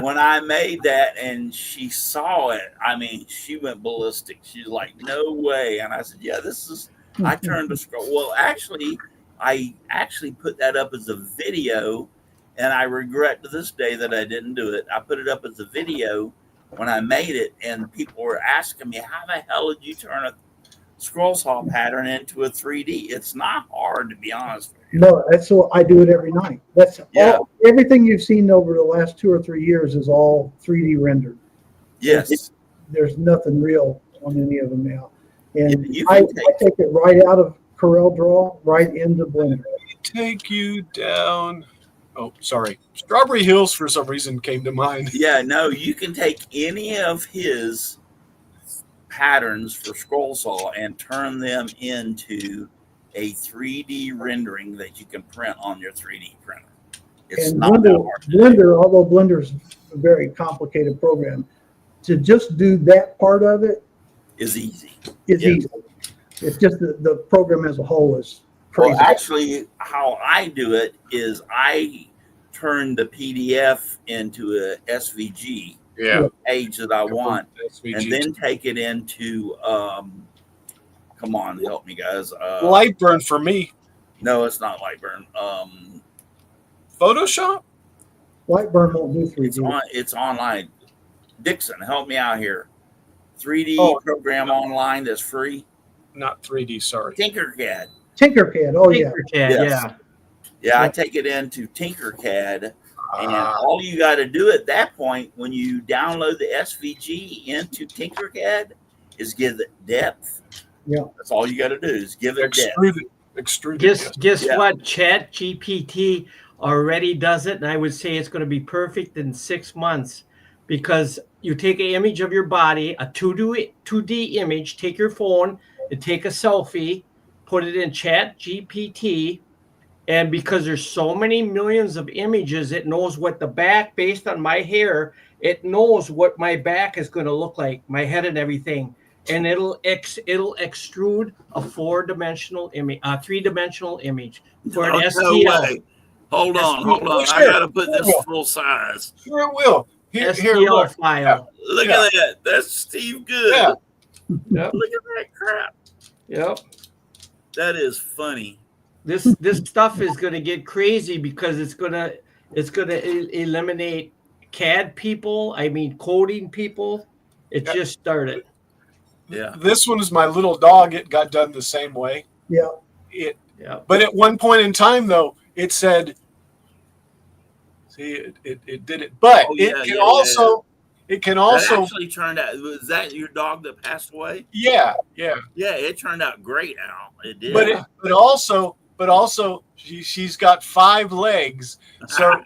Speaker 1: when I made that and she saw it, I mean, she went ballistic. She's like, no way. And I said, yeah, this is, I turned to scroll. Well, actually, I actually put that up as a video, and I regret to this day that I didn't do it. I put it up as a video when I made it, and people were asking me, how the hell did you turn a scroll saw pattern into a 3D? It's not hard, to be honest with you.
Speaker 3: No, that's what I do it every night. That's
Speaker 1: Yeah.
Speaker 3: all. Everything you've seen over the last 2 or 3 years is all 3D rendered.
Speaker 1: Yes.
Speaker 3: There's nothing real on any of them now. And
Speaker 1: You
Speaker 3: I
Speaker 1: can
Speaker 3: take it right out of Corel Draw, right into Blender.
Speaker 2: Take you down. Oh, sorry. Strawberry Hills for some reason came to mind.
Speaker 1: Yeah, no, you can take any of his patterns for Scrollsaw and turn them into a 3D rendering that you can print on your 3D printer. It's
Speaker 3: And
Speaker 1: not that
Speaker 3: Blender,
Speaker 1: hard to do.
Speaker 3: Blender, although Blender's a very complicated program, to just do that part of it
Speaker 1: Is easy.
Speaker 3: is
Speaker 1: Yes.
Speaker 3: easy. It's just the program as a whole is crazy.
Speaker 1: Well, actually, how I do it is I turn the PDF into a SVG
Speaker 2: Yeah.
Speaker 1: page that I want,
Speaker 2: SVG.
Speaker 1: and then take it into come on, help me, guys.
Speaker 2: Lightburn for me.
Speaker 1: No, it's not Lightburn.
Speaker 2: Photoshop?
Speaker 3: Lightburn won't do 3D.
Speaker 1: It's online. Dixon, help me out here. 3D
Speaker 2: Oh.
Speaker 1: program online that's free.
Speaker 2: Not 3D, sorry.
Speaker 1: Tinkercad.
Speaker 3: Tinkercad, oh yeah.
Speaker 4: Tinkercad,
Speaker 1: Yes. Yeah, I take it into Tinkercad, and all you got to do at that point when you download the SVG into Tinkercad is give it depth.
Speaker 3: Yeah.
Speaker 1: That's all you got to do is give it depth.
Speaker 2: Extruded.
Speaker 4: Guess
Speaker 1: Yeah.
Speaker 4: what? Chat GPT already does it, and I would say it's going to be perfect in 6 months, because you take an image of your body, a 2D image, take your phone and take a selfie, put it in Chat GPT, and because there's so many millions of images, it knows what the back, based on my hair, it knows what my back is going to look like, my head and everything. And it'll extrude a 4-dimensional image, a 3-dimensional image for an
Speaker 1: Oh, no
Speaker 4: STL.
Speaker 1: way. Hold on. I
Speaker 2: Sure.
Speaker 1: got to put this full size.
Speaker 2: Sure it will. Here,
Speaker 4: STL
Speaker 2: look.
Speaker 4: file.
Speaker 1: Look
Speaker 2: Yeah.
Speaker 1: at that. That's Steve Good.
Speaker 2: Yeah.
Speaker 4: Yep.
Speaker 1: Look at that crap.
Speaker 4: Yep.
Speaker 1: That is funny.
Speaker 4: This stuff is going to get crazy, because it's going to eliminate CAD people. I mean, coding people. It
Speaker 2: Yeah.
Speaker 4: just started.
Speaker 1: Yeah.
Speaker 2: This one is my little dog. It got done the same way.
Speaker 3: Yeah.
Speaker 2: But at one point in time, though, it said, see, it did it. But
Speaker 1: Oh,
Speaker 2: it
Speaker 1: yeah,
Speaker 2: can
Speaker 1: yeah,
Speaker 2: also, it can
Speaker 1: That
Speaker 2: also,
Speaker 1: actually turned out. Was that your dog that passed away?
Speaker 2: yeah.
Speaker 1: Yeah, it turned out great, Al. It did.
Speaker 2: But also, she's got 5 legs, so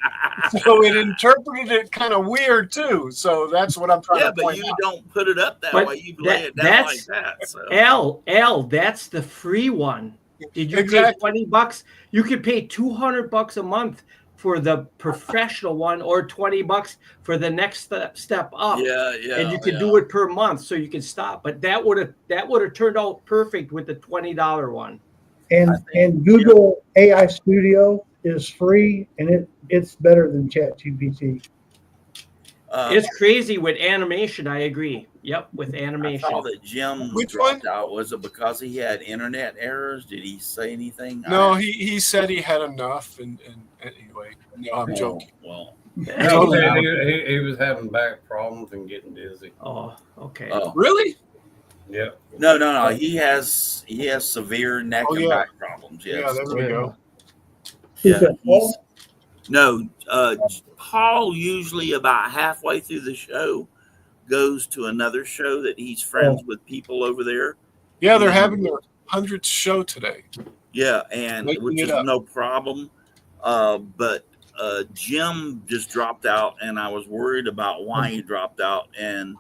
Speaker 2: it interpreted it kind of weird too. So that's what I'm trying
Speaker 1: yeah,
Speaker 2: to
Speaker 1: but
Speaker 2: point
Speaker 1: you
Speaker 2: out.
Speaker 1: don't put it up that
Speaker 4: But
Speaker 1: way. You lay it down like
Speaker 4: that's
Speaker 1: that. So.
Speaker 4: Al, that's the free one. Did you
Speaker 2: Exactly.
Speaker 4: pay $20? You could pay $200 a month for the professional one, or $20 for the next step up.
Speaker 1: Yeah,
Speaker 4: And you can do it per month, so you can stop. But that would have turned out perfect with the $20 one.
Speaker 3: And Google AI Studio is free, and it's better than ChatGPT.
Speaker 4: It's crazy with animation. I agree. Yep, with
Speaker 1: I
Speaker 4: animation.
Speaker 1: saw that Jim
Speaker 2: Which
Speaker 1: dropped
Speaker 2: one?
Speaker 1: out. Was it because he had internet errors? Did he say anything?
Speaker 2: No, he said he had enough, and anyway, no, I'm joking.
Speaker 1: Well,
Speaker 6: He said he was having back problems and getting dizzy.
Speaker 4: Oh, okay.
Speaker 2: Really?
Speaker 6: Yeah.
Speaker 1: no. He has severe neck and back problems. Yes.
Speaker 2: Yeah, there we go.
Speaker 3: Who's that, Paul?
Speaker 1: No, Paul usually about halfway through the show goes to another show that he's friends with people over there.
Speaker 2: Yeah, they're having their 100th show today.
Speaker 1: Yeah, and
Speaker 2: Making
Speaker 1: which
Speaker 2: it
Speaker 1: is
Speaker 2: up.
Speaker 1: no problem. But Jim just dropped out, and I was worried about why he dropped out. And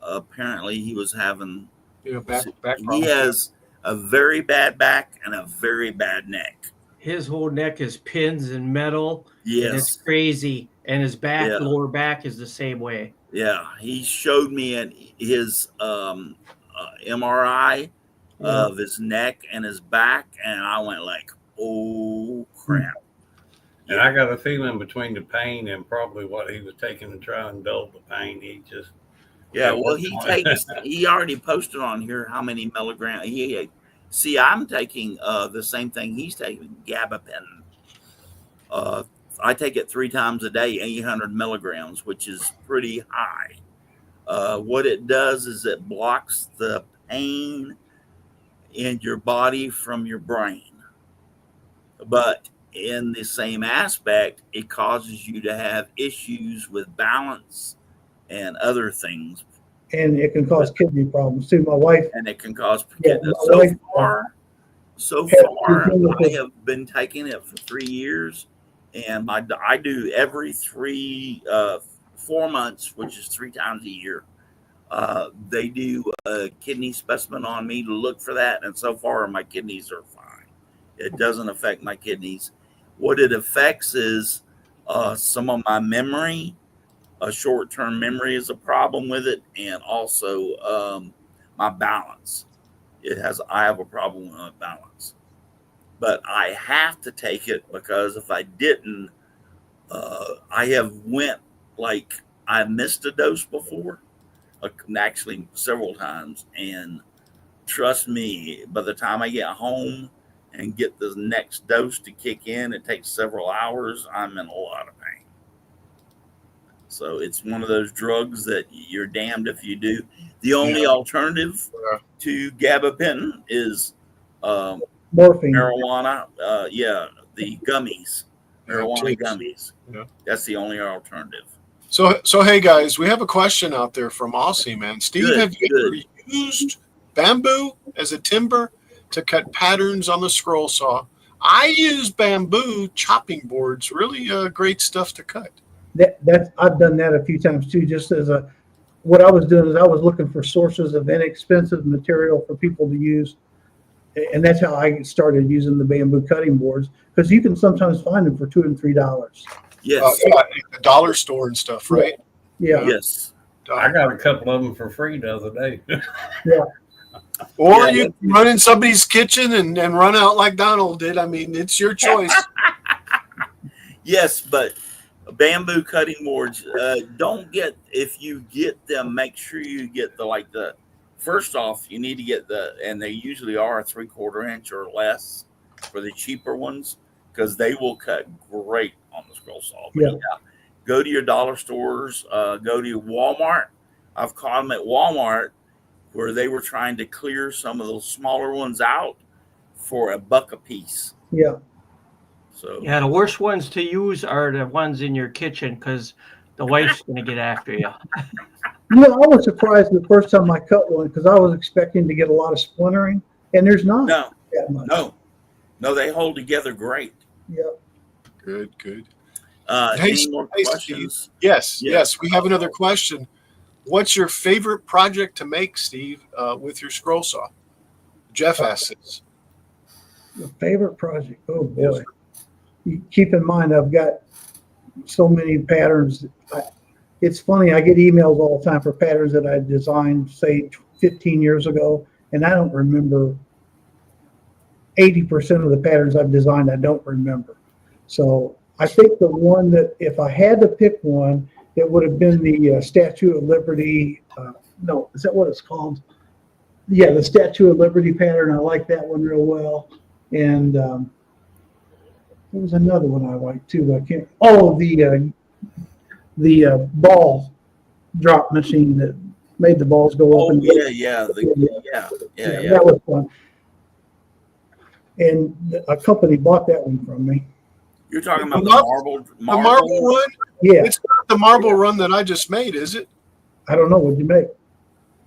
Speaker 1: apparently, he was having
Speaker 2: Back
Speaker 1: he
Speaker 2: problems.
Speaker 1: has a very bad back and a very bad neck.
Speaker 4: His whole neck is pins and metal. And it's
Speaker 1: Yes,
Speaker 4: crazy. And his back,
Speaker 1: Yeah.
Speaker 4: lower back, is the same way.
Speaker 1: yeah. He showed me his MRI of his neck and his back, and I went like, oh crap.
Speaker 6: And I got a feeling between the pain and probably what he was taking to try and dull the pain, he just
Speaker 1: Yeah, well, he already posted on here how many milligrams. See, I'm taking the same thing he's taking, Gabapin. I take it 3 times a day, 800 milligrams, which is pretty high. What it does is it blocks the pain in your body from your brain. But in the same aspect, it causes you to have issues with balance and other things.
Speaker 3: And it can cause kidney problems too. My wife.
Speaker 1: And it can cause,
Speaker 3: Yeah,
Speaker 1: so far, I have been taking it for 3 years, and I do every 4 months, which is 3 times a year. They do a kidney specimen on me to look for that, and so far my kidneys are fine. It doesn't affect my kidneys. What it affects is some of my memory. A short-term memory is a problem with it, and also my balance. I have a problem with my balance, but I have to take it because if I didn't, I have I missed a dose before, actually several times, and trust me, by the time I get home and get the next dose to kick in, it takes several hours. I'm in a lot of pain. So it's one of those drugs that you're damned if you do. The only alternative to Gabapin is
Speaker 3: morphine,
Speaker 1: marijuana. The gummies, marijuana gummies.
Speaker 2: Yeah.
Speaker 1: That's the only alternative.
Speaker 2: So hey guys, we have a question out there from Aussie, man. Steve, have you ever used bamboo as a timber to cut patterns on the scroll saw? I use bamboo chopping boards. Really great stuff to cut.
Speaker 3: I've done that a few times too. Just as what I was doing is I was looking for sources of inexpensive material for people to use, and that's how I started using the bamboo cutting boards, because you can sometimes find them for $2 and $3.
Speaker 1: Yes.
Speaker 2: The dollar store and stuff, right?
Speaker 3: Yeah.
Speaker 1: Yes.
Speaker 6: I got a couple of them for free the other day.
Speaker 3: Yeah.
Speaker 2: Or you run in somebody's kitchen and run out like Donald did. I mean, it's your choice.
Speaker 1: Yes, but bamboo cutting boards, if you get them, make sure you get first off, you need to get and they usually are a 3/4 inch or less for the cheaper ones, because they will cut great on the scroll saw. But go to your dollar stores, go to Walmart. I've caught them at Walmart where they were trying to clear some of those smaller ones out for $1 a piece.
Speaker 3: Yeah.
Speaker 1: So
Speaker 4: Yeah, the worst ones to use are the ones in your kitchen, because the wife's going to get after you.
Speaker 3: I was surprised the first time I cut one, because I was expecting to get a lot of splintering, and there's not that much.
Speaker 1: No, they hold together great.
Speaker 3: Yeah.
Speaker 2: Good.
Speaker 1: Any more questions?
Speaker 2: Yes. We have another question. What's your favorite project to make, Steve, with your scroll saw? Jeff asks this.
Speaker 3: The favorite project? Oh boy. Yes. You keep in mind, I've got so many patterns. It's funny, I get emails all the time for patterns that I designed, say, 15 years ago, and I don't remember 80% of the patterns I've designed. I don't remember. So I think the one that, if I had to pick one, it would have been the Statue of Liberty. No, is that what it's called? Yeah, the Statue of Liberty pattern. I like that one real well. And there was another one I liked too. I can't. Oh, the ball drop machine that made the balls go up.
Speaker 1: Yeah.
Speaker 3: That was fun. And a company bought that one from me.
Speaker 1: You're talking about the
Speaker 2: marble run?
Speaker 3: Yeah.
Speaker 2: It's not the marble run that I just made, is it?
Speaker 3: I don't know. What'd you make?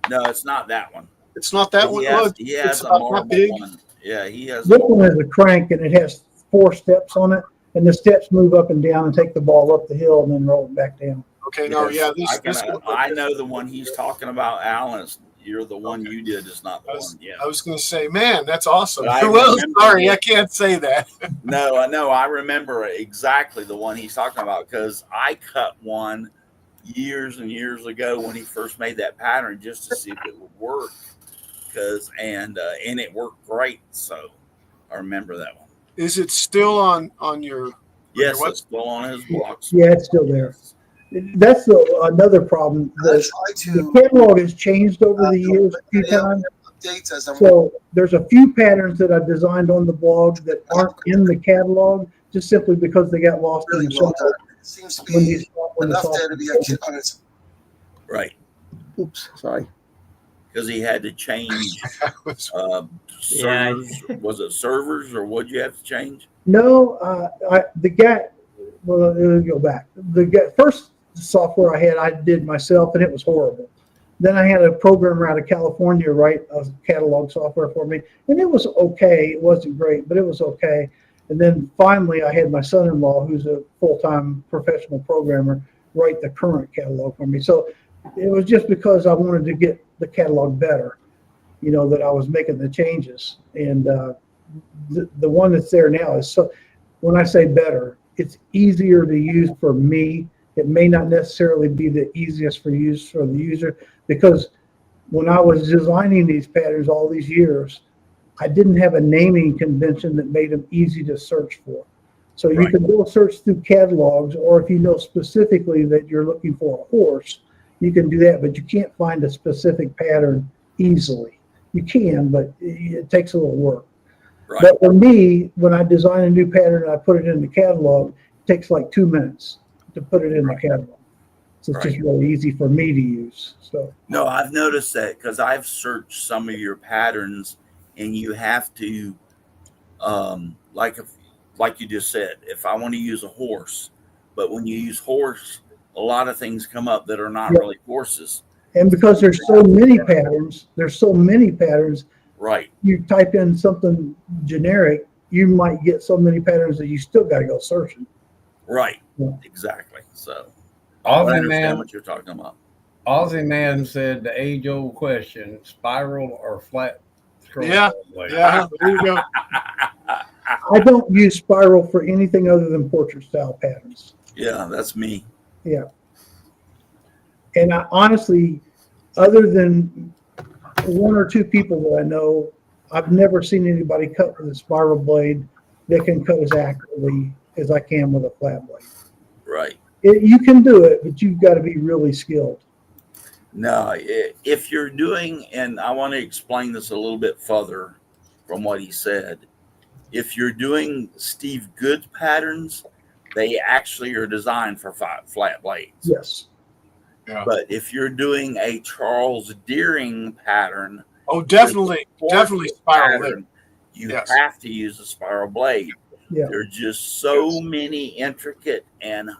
Speaker 1: No, it's not that one.
Speaker 2: It's not that one.
Speaker 1: He has a marble one. Yeah, he has.
Speaker 3: This one has a crank, and it has 4 steps on it, and the steps move up and down and take the ball up the hill and then roll it back down.
Speaker 2: Okay,
Speaker 1: I know the one he's talking about, Alan. You're the one you did is not the one. Yeah.
Speaker 2: I was going to say, man, that's awesome. Well, sorry, I can't say that.
Speaker 1: No, I know. I remember exactly the one he's talking about, because I cut one years and years ago when he first made that pattern just to see if it would work, and it worked great. So I remember that one.
Speaker 2: Is it still on your?
Speaker 1: Yes,
Speaker 2: your
Speaker 1: it's still on his blocks.
Speaker 3: Yeah, it's still there. That's another problem.
Speaker 7: I
Speaker 3: The,
Speaker 7: try
Speaker 3: the
Speaker 7: to
Speaker 3: catalog has changed over the years a few times.
Speaker 7: updates as I'm
Speaker 3: So there's a few patterns that I designed on the blog that aren't in the catalog, just simply because they got lost in
Speaker 7: really
Speaker 3: the
Speaker 7: well
Speaker 3: shuffle
Speaker 7: done. It seems to
Speaker 3: when
Speaker 7: be
Speaker 3: the
Speaker 7: enough
Speaker 3: software
Speaker 7: there to be
Speaker 3: changes.
Speaker 7: on its.
Speaker 1: Right.
Speaker 7: Oops, sorry.
Speaker 1: Because he had to change
Speaker 4: Yeah.
Speaker 1: servers. Was it servers or what'd you have to change?
Speaker 3: No, the guy. Well, let me go back. First software I had, I did myself, and it was horrible. Then I had a programmer out of California write a catalog software for me, and it was okay. It wasn't great, but it was okay. And then finally, I had my son-in-law, who's a full-time professional programmer, write the current catalog for me. So it was just because I wanted to get the catalog better, that I was making the changes. And the one that's there now is, so when I say better, it's easier to use for me. It may not necessarily be the easiest for use for the user, because when I was designing these patterns all these years, I didn't have a naming convention that made them easy to search for. So you can go search through catalogs, or if you know specifically that you're looking for a horse, you can do that, but you can't find a specific pattern easily. You can, but it takes a little work.
Speaker 1: Right.
Speaker 3: But for me, when I design a new pattern and I put it in the catalog, it takes like 2 minutes to put it in the catalog. So it's just really easy for me to use. So
Speaker 1: No, I've noticed that because I've searched some of your patterns, and you have to, like you just said, if I want to use a horse, but when you use horse, a lot of things come up that are not really horses.
Speaker 3: And because there's so many patterns,
Speaker 1: Right.
Speaker 3: You type in something generic, you might get so many patterns that you still got to go searching.
Speaker 1: Right.
Speaker 3: Yeah.
Speaker 1: Exactly. So I understand what you're talking about.
Speaker 6: Aussie Man said the age-old question: spiral or flat scroll blade?
Speaker 2: Yeah, there you go.
Speaker 3: I don't use spiral for anything other than portrait style patterns.
Speaker 1: Yeah, that's me.
Speaker 3: Yeah. And I honestly, other than 1 or 2 people that I know, I've never seen anybody cut with a spiral blade that can cut as accurately as I can with a flat blade.
Speaker 1: Right.
Speaker 3: You can do it, but you've got to be really skilled.
Speaker 1: No, if you're doing, and I want to explain this a little bit further from what he said, if you're doing Steve Good patterns, they actually are designed for flat blades.
Speaker 3: Yes.
Speaker 2: Yeah.
Speaker 1: But if you're doing a Charles Deering pattern,
Speaker 2: definitely spiral
Speaker 1: pattern, you have to use a spiral blade.
Speaker 3: Yeah.
Speaker 1: There's just so many intricate and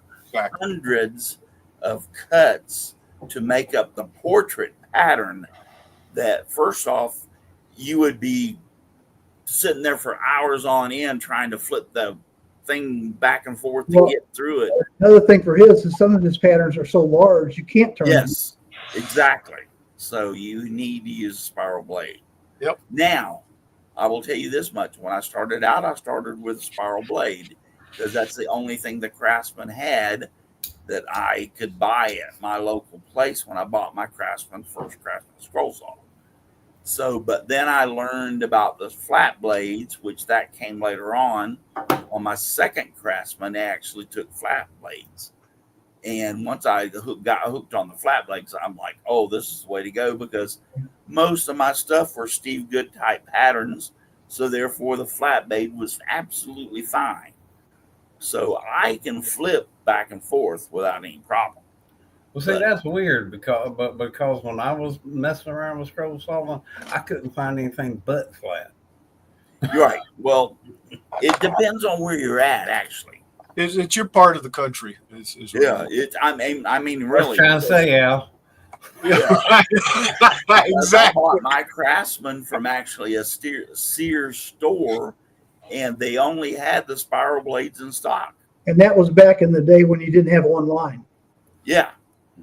Speaker 1: hundreds of cuts to make up the portrait pattern that, first off, you would be sitting there for hours on end trying to flip the thing back and forth to get through it.
Speaker 3: Another thing for his is some of his patterns are so large you can't turn them.
Speaker 1: Yes, exactly. So you need to use a spiral blade.
Speaker 2: Yep.
Speaker 1: Now, I will tell you this much. When I started out, I started with a spiral blade because that's the only thing the Craftsman had that I could buy at my local place when I bought my first Craftsman Scrollsaw. So, but then I learned about the flat blades, which that came later on. On my second Craftsman, they actually took flat blades. And once I got hooked on the flat blades, I'm like, oh, this is the way to go, because most of my stuff were Steve Good type patterns. So therefore the flat blade was absolutely fine. So I can flip back and forth without any problem.
Speaker 6: Well, see, that's weird because when I was messing around with Scrollsaw, I couldn't find anything but flat.
Speaker 1: You're right. Well, it depends on where you're at, actually.
Speaker 2: It's your part of the country.
Speaker 1: Yeah, I mean, really.
Speaker 6: Trying to say, Al.
Speaker 1: Yeah.
Speaker 2: Exactly.
Speaker 1: I bought my Craftsman from actually a Sears store, and they only had the spiral blades in stock.
Speaker 3: And that was back in the day when you didn't have online.
Speaker 1: Yeah.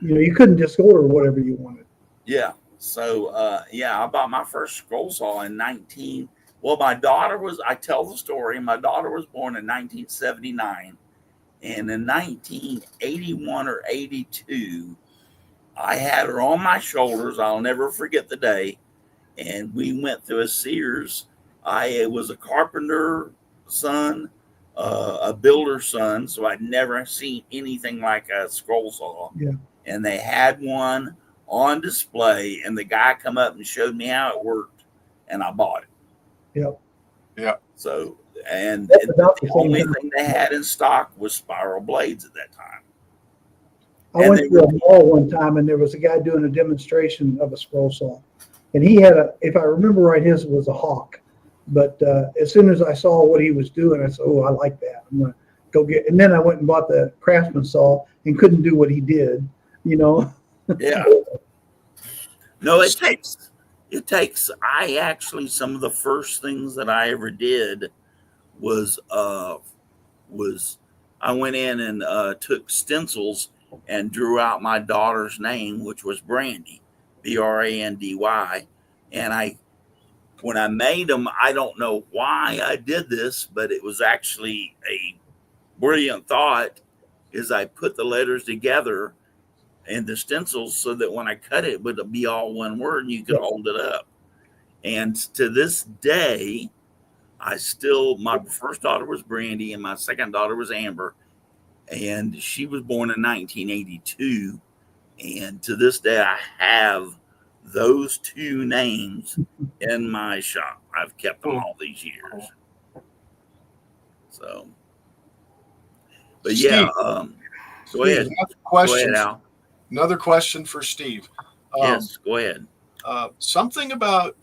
Speaker 3: You couldn't just order whatever you wanted.
Speaker 1: Yeah. So, I bought my first Scrollsaw in my daughter I tell the story, my daughter was born in 1979. And in 1981 or 82, I had her on my shoulders. I'll never forget the day. And we went through a Sears. I was a carpenter son, a builder's son, so I'd never seen anything like a scroll saw.
Speaker 3: Yeah.
Speaker 1: And they had one on display, and the guy come up and showed me how it worked, and I bought it.
Speaker 3: Yep.
Speaker 2: Yeah.
Speaker 1: So, and
Speaker 3: That's about the
Speaker 1: the
Speaker 3: same
Speaker 1: only
Speaker 3: time.
Speaker 1: thing they had in stock was spiral blades at that time.
Speaker 3: I
Speaker 1: And
Speaker 3: went
Speaker 1: they
Speaker 3: to a mall one time, and there was a guy doing a demonstration of a scroll saw, and he had if I remember right, his was a Hawk. But as soon as I saw what he was doing, I said, "Oh, I like that. I'm gonna go get." And then I went and bought the Craftsman Saw and couldn't do what he did. You know.
Speaker 1: Yeah. No, it takes. I actually, some of the first things that I ever did was I went in and took stencils and drew out my daughter's name, which was Brandy, Brandy, and when I made them, I don't know why I did this, but it was actually a brilliant thought. Is I put the letters together in the stencils so that when I cut it, it would be all one word and you could hold it up. And to this day, my first daughter was Brandy and my second daughter was Amber. And she was born in 1982. And to this day, I have those two names in my shop. I've kept them all these years. So, but
Speaker 2: Steve,
Speaker 1: yeah, go ahead.
Speaker 2: Question.
Speaker 1: Go ahead, Al.
Speaker 2: Another question for Steve.
Speaker 1: Yes, go ahead.
Speaker 2: Something about,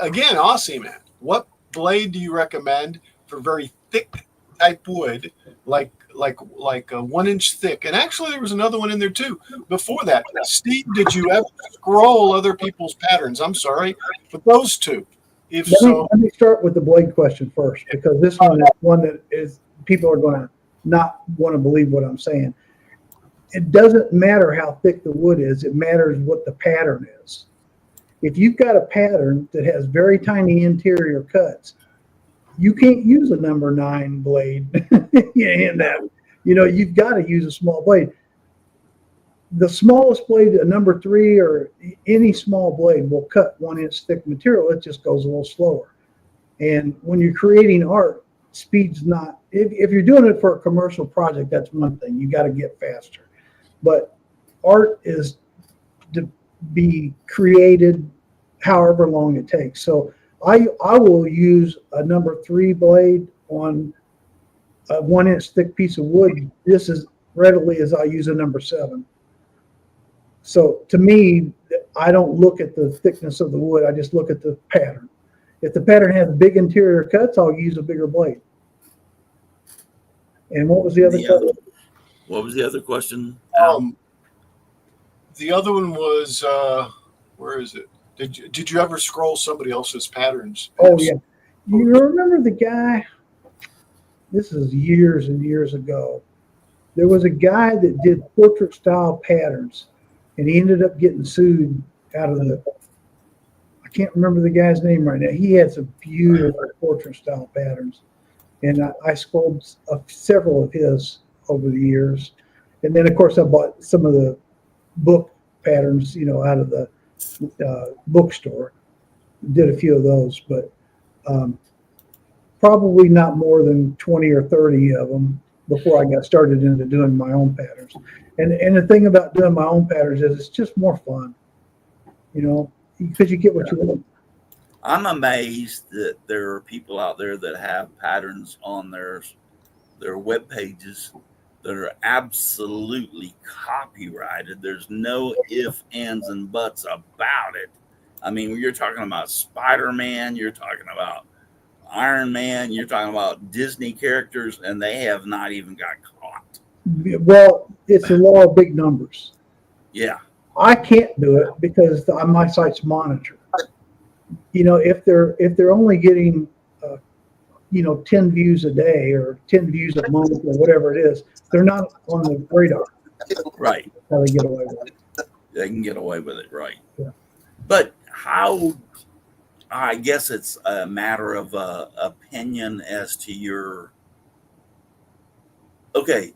Speaker 2: again, Aussie man. What blade do you recommend for very thick type wood, like a 1 inch thick? And actually, there was another one in there too. Before that, Steve, did you ever scroll other people's patterns? I'm sorry, but those two. If so,
Speaker 3: let me start with the blade question first, because this one is one that is people are going to not want to believe what I'm saying. It doesn't matter how thick the wood is. It matters what the pattern is. If you've got a pattern that has very tiny interior cuts, you can't use a number 9 blade in that. You know, you've got to use a small blade. The smallest blade, a number 3 or any small blade, will cut 1 inch thick material. It just goes a little slower. And when you're creating art, speed's not, if you're doing it for a commercial project, that's one thing. You got to get faster. But art is to be created however long it takes. So I will use a number 3 blade on a 1 inch thick piece of wood just as readily as I use a number 7. So to me, I don't look at the thickness of the wood. I just look at the pattern. If the pattern has big interior cuts, I'll use a bigger blade. And what was the other question?
Speaker 1: What was the other question?
Speaker 2: The other one was, where is it? Did you ever scroll somebody else's patterns?
Speaker 3: Oh, yeah. You remember the guy? This is years and years ago. There was a guy that did portrait style patterns, and he ended up getting sued out of I can't remember the guy's name right now. He had some beautiful portrait style patterns, and I scrolled several of his over the years. And then, of course, I bought some of the book patterns, you know, out of the bookstore. Did a few of those, but probably not more than 20 or 30 of them before I got started into doing my own patterns. And the thing about doing my own patterns is it's just more fun, you know, because you get what you want.
Speaker 1: I'm amazed that there are people out there that have patterns on their web pages that are absolutely copyrighted. There's no ifs, ands, and buts about it. I mean, you're talking about Spider-Man, you're talking about Iron Man, you're talking about Disney characters, and they have not even got caught.
Speaker 3: Well, it's a law of big numbers.
Speaker 1: Yeah.
Speaker 3: I can't do it because my site's monitored. You know, if they're only getting, 10 views a day or 10 views a month or whatever it is, they're not on the radar.
Speaker 1: Right.
Speaker 3: How they get away with it.
Speaker 1: They can get away with it, right?
Speaker 3: Yeah.
Speaker 1: But I guess it's a matter of opinion as to your. Okay,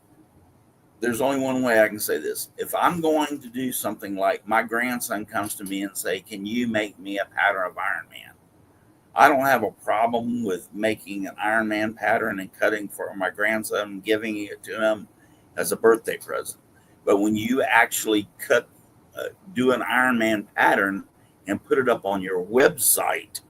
Speaker 1: there's only one way I can say this. If I'm going to do something like my grandson comes to me and say, "Can you make me a pattern of Iron Man?" I don't have a problem with making an Iron Man pattern and cutting for my grandson and giving it to him as a birthday present. But when you actually do an Iron Man pattern and put it up on your website,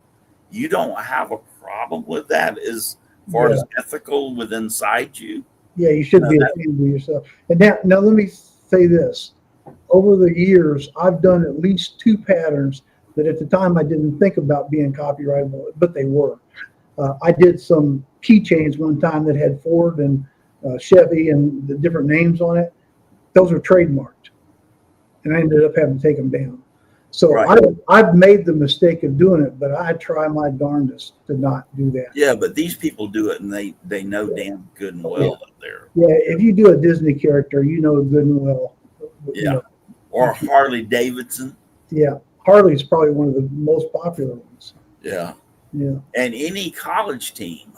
Speaker 1: you don't have a problem with that as far as ethical with inside you?
Speaker 3: Yeah, you should be ashamed of yourself. And now let me say this. Over the years, I've done at least 2 patterns that at the time I didn't think about being copyrightable, but they were. I did some keychains one time that had Ford and Chevy and the different names on it. Those are trademarked, and I ended up having to take them down. So I've made the mistake of doing it, but I try my darndest to not do that.
Speaker 1: Yeah, but these people do it, and they know damn good and well up there.
Speaker 3: Yeah, if you do a Disney character, you know good and well.
Speaker 1: Yeah, or Harley Davidson.
Speaker 3: Yeah, Harley's probably one of the most popular ones.
Speaker 1: Yeah.
Speaker 3: Yeah.
Speaker 1: And any college team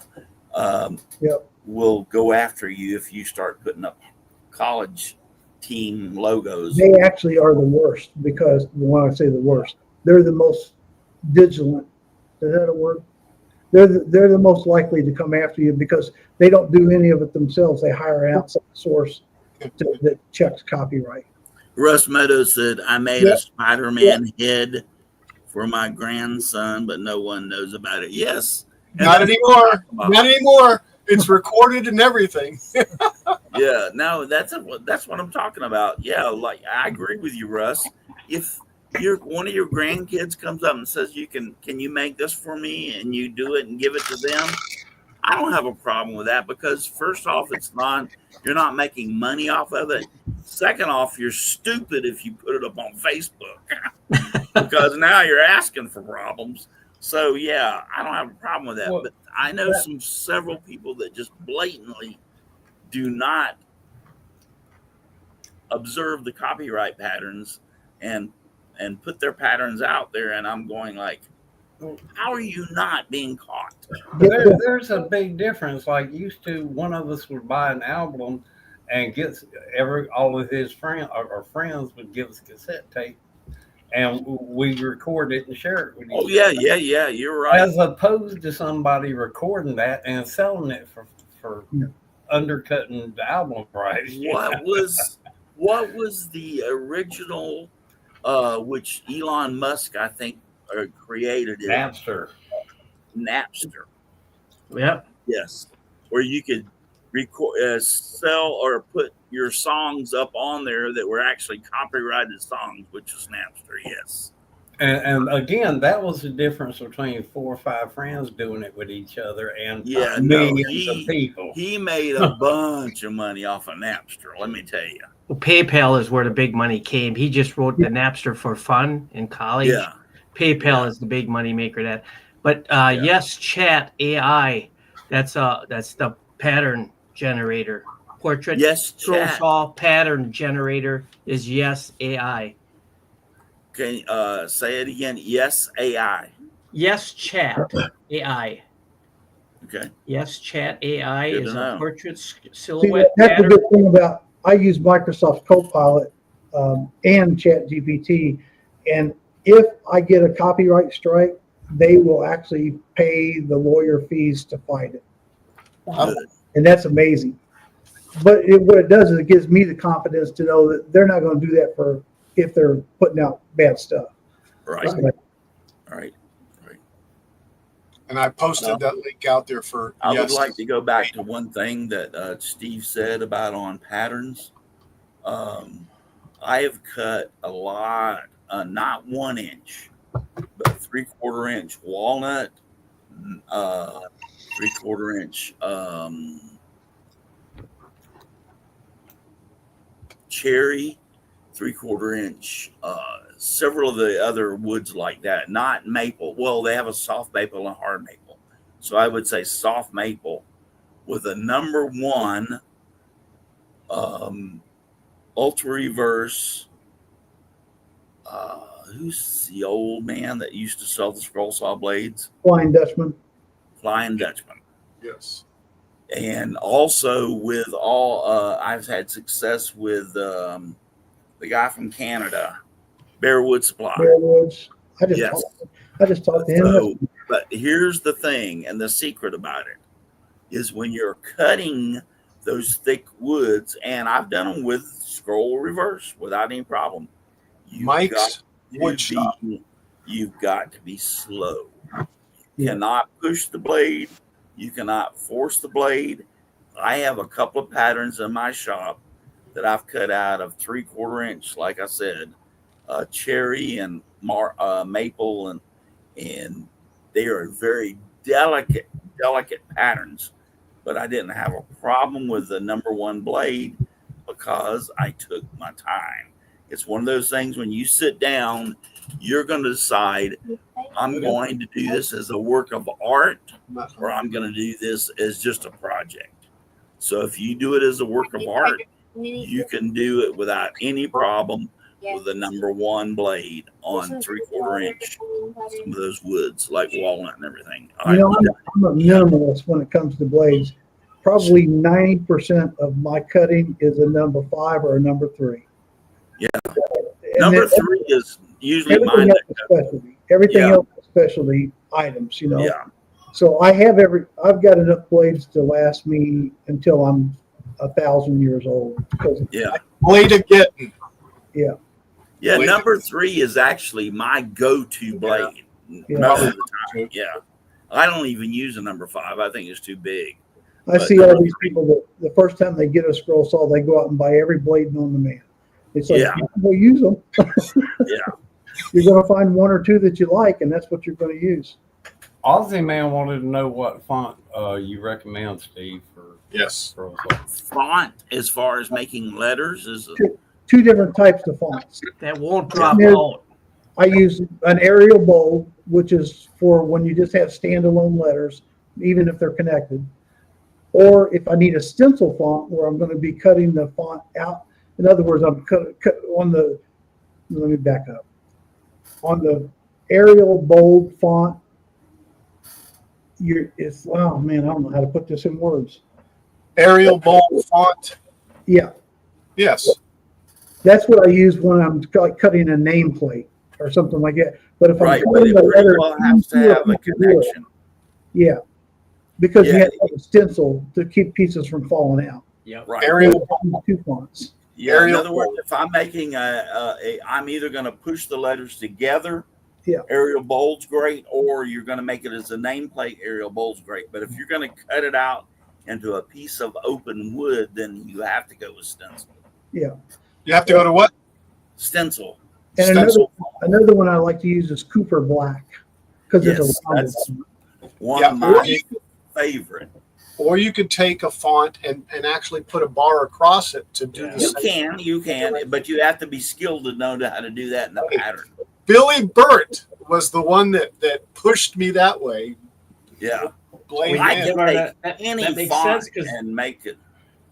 Speaker 1: will go after you if you start putting up college team logos.
Speaker 3: They actually are the worst because when I say the worst, they're the most vigilant. Is that a word? They're the most likely to come after you because they don't do any of it themselves. They hire an outside source that checks copyright.
Speaker 1: Russ Meadows said, I made a Spider-Man head for my grandson, but no one knows about it. Yes.
Speaker 2: Not anymore. Not anymore. It's recorded and everything.
Speaker 1: Yeah, no, that's what I'm talking about. Yeah, like I agree with you, Russ. If one of your grandkids comes up and says, can you make this for me, and you do it and give it to them, I don't have a problem with that because first off, you're not making money off of it. Second off, you're stupid if you put it up on Facebook because now you're asking for problems. So yeah, I don't have a problem with that. But I know several people that just blatantly do not observe the copyright patterns and put their patterns out there, and I'm going like, how are you not being caught?
Speaker 6: There's a big difference. Like used to, one of us would buy an album and all of his friends would give us cassette tape, and we record it and share it with each other.
Speaker 1: Yeah, you're right.
Speaker 6: As opposed to somebody recording that and selling it for undercutting the album price.
Speaker 1: What was the original, which Elon Musk, I think, created it?
Speaker 6: Napster.
Speaker 1: Yep. Yes. Where you could record, sell or put your songs up on there that were actually copyrighted songs, which is Napster. Yes.
Speaker 6: And again, that was the difference between 4 or 5 friends doing it with each other and millions of people.
Speaker 1: He made a bunch of money off of Napster, let me tell you.
Speaker 4: Well, PayPal is where the big money came. He just wrote the Napster for fun in college. Yeah. PayPal is the big money maker. But Yes Chat AI, that's the pattern generator. Portrait Scrollsaw pattern generator is Yes AI.
Speaker 1: Okay, say it again. Yes AI.
Speaker 4: Yes Chat AI.
Speaker 1: Okay.
Speaker 4: Yes Chat AI
Speaker 1: Good
Speaker 4: is a portrait
Speaker 3: See,
Speaker 4: silhouette
Speaker 3: that's
Speaker 4: pattern.
Speaker 3: the good thing about I use Microsoft Copilot and ChatGPT, and if I get a copyright strike, they will actually pay the lawyer fees to fight it. And that's amazing. But what it does is it gives me the confidence to know that they're not going to do that if they're putting out bad stuff.
Speaker 1: Right. Right.
Speaker 2: And I posted that link out there for.
Speaker 1: I would like to go back to one thing that Steve said about on patterns. I have cut a lot, not 1 inch, but 3/4 inch walnut, 3/4 inch cherry, 3/4 inch, several of the other woods like that, not maple. Well, they have a soft maple and a hard maple. So I would say soft maple with a number 1 ultra reverse. Who's the old man that used to sell the scroll saw blades?
Speaker 3: Flying Dutchman.
Speaker 2: Yes.
Speaker 1: And also with I've had success with the guy from Canada, Bearwood Supply.
Speaker 3: Bearwoods. I just talked to him.
Speaker 1: But here's the thing, and the secret about it is when you're cutting those thick woods, and I've done them with scroll reverse without any problem.
Speaker 2: Mike's wood shop.
Speaker 1: You've got to be slow. You cannot push the blade. You cannot force the blade. I have a couple of patterns in my shop that I've cut out of 3/4 inch, like I said, cherry and maple, and they are very delicate patterns. But I didn't have a problem with the number 1 blade because I took my time. It's one of those things when you sit down, you're going to decide, I'm going to do this as a work of art, or I'm going to do this as just a project. So if you do it as a work of art, you can do it without any problem with the number 1 blade on 3/4 inch. Some of those woods like walnut and everything.
Speaker 3: I'm a minimalist when it comes to blades. Probably 90% of my cutting is a number 5 or a number 3.
Speaker 1: Yeah. Number 3 is usually mine.
Speaker 3: Everything else is specialty items,
Speaker 1: Yeah.
Speaker 3: So I've got enough blades to last me until I'm 1,000 years old.
Speaker 1: Yeah.
Speaker 2: Blade of getting.
Speaker 3: Yeah.
Speaker 1: Yeah. Number 3 is actually my go-to blade. Most of the time. Yeah. I don't even use a number 5. I think it's too big.
Speaker 3: I see all these people that the first time they get a scroll saw, they go out and buy every blade known to man. It's like, we'll use them.
Speaker 1: Yeah.
Speaker 3: You're going to find 1 or 2 that you like, and that's what you're going to use.
Speaker 6: Aussie Man wanted to know what font you recommend, Steve, for scroll saw.
Speaker 1: Font, as far as making letters, is
Speaker 3: 2 different types of fonts.
Speaker 4: That won't drop out.
Speaker 3: I use an Arial bold, which is for when you just have standalone letters, even if they're connected. Or if I need a stencil font where I'm going to be cutting the font out. In other words, I'm cut on the, let me back up. On the Arial bold font, oh man, I don't know how to put this in words.
Speaker 2: Arial bold font.
Speaker 3: Yeah.
Speaker 2: Yes.
Speaker 3: That's what I use when I'm cutting a nameplate or something like that. But if I'm
Speaker 1: but
Speaker 3: cutting
Speaker 1: it
Speaker 3: the
Speaker 1: pretty
Speaker 3: letter,
Speaker 1: well has to have a connection.
Speaker 3: yeah, because you have to have a stencil to keep pieces from falling out.
Speaker 4: Yeah,
Speaker 1: Right.
Speaker 2: Arial
Speaker 3: 2 fonts.
Speaker 1: Yeah. In other words, if I'm making I'm either going to push the letters together.
Speaker 3: Yeah.
Speaker 1: Arial bold's great, or you're going to make it as a nameplate. Arial bold's great, but if you're going to cut it out into a piece of open wood, then you have to go with stencil.
Speaker 3: Yeah.
Speaker 2: You have to go to what?
Speaker 1: Stencil.
Speaker 3: And another one I like to use is Cooper Black because it's a rounded
Speaker 1: that's
Speaker 3: font.
Speaker 1: one of my favorite.
Speaker 2: Or you could take a font and actually put a bar across it to do the same.
Speaker 1: You can, but you have to be skilled to know how to do that in the pattern.
Speaker 2: Billy Burt was the one that pushed me that way.
Speaker 1: Yeah.
Speaker 2: Blame
Speaker 1: I
Speaker 2: him.
Speaker 1: can take any
Speaker 4: that makes
Speaker 1: font
Speaker 4: sense, 'cause-
Speaker 1: and make it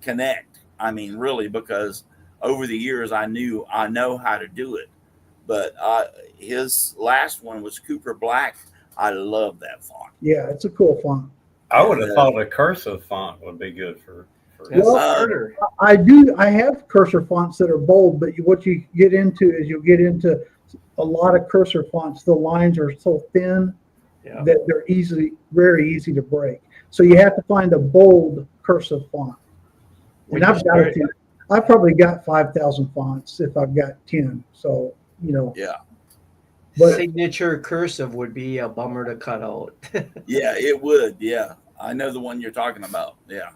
Speaker 1: connect. I mean, really, because over the years I know how to do it. But his last one was Cooper Black. I love that font.
Speaker 3: Yeah, it's a cool font.
Speaker 6: I would have thought a cursive font would be good for
Speaker 3: Well, I have cursor fonts that are bold, but what you get into is you'll get into a lot of cursor fonts. The lines are so thin that they're very easy to break. So you have to find a bold cursive font. And I've probably got 5,000 fonts if I've got 10. So,
Speaker 1: Yeah.
Speaker 3: But
Speaker 4: signature cursive would be a bummer to cut out.
Speaker 1: Yeah, it would. Yeah. I know the one you're talking about. Yeah.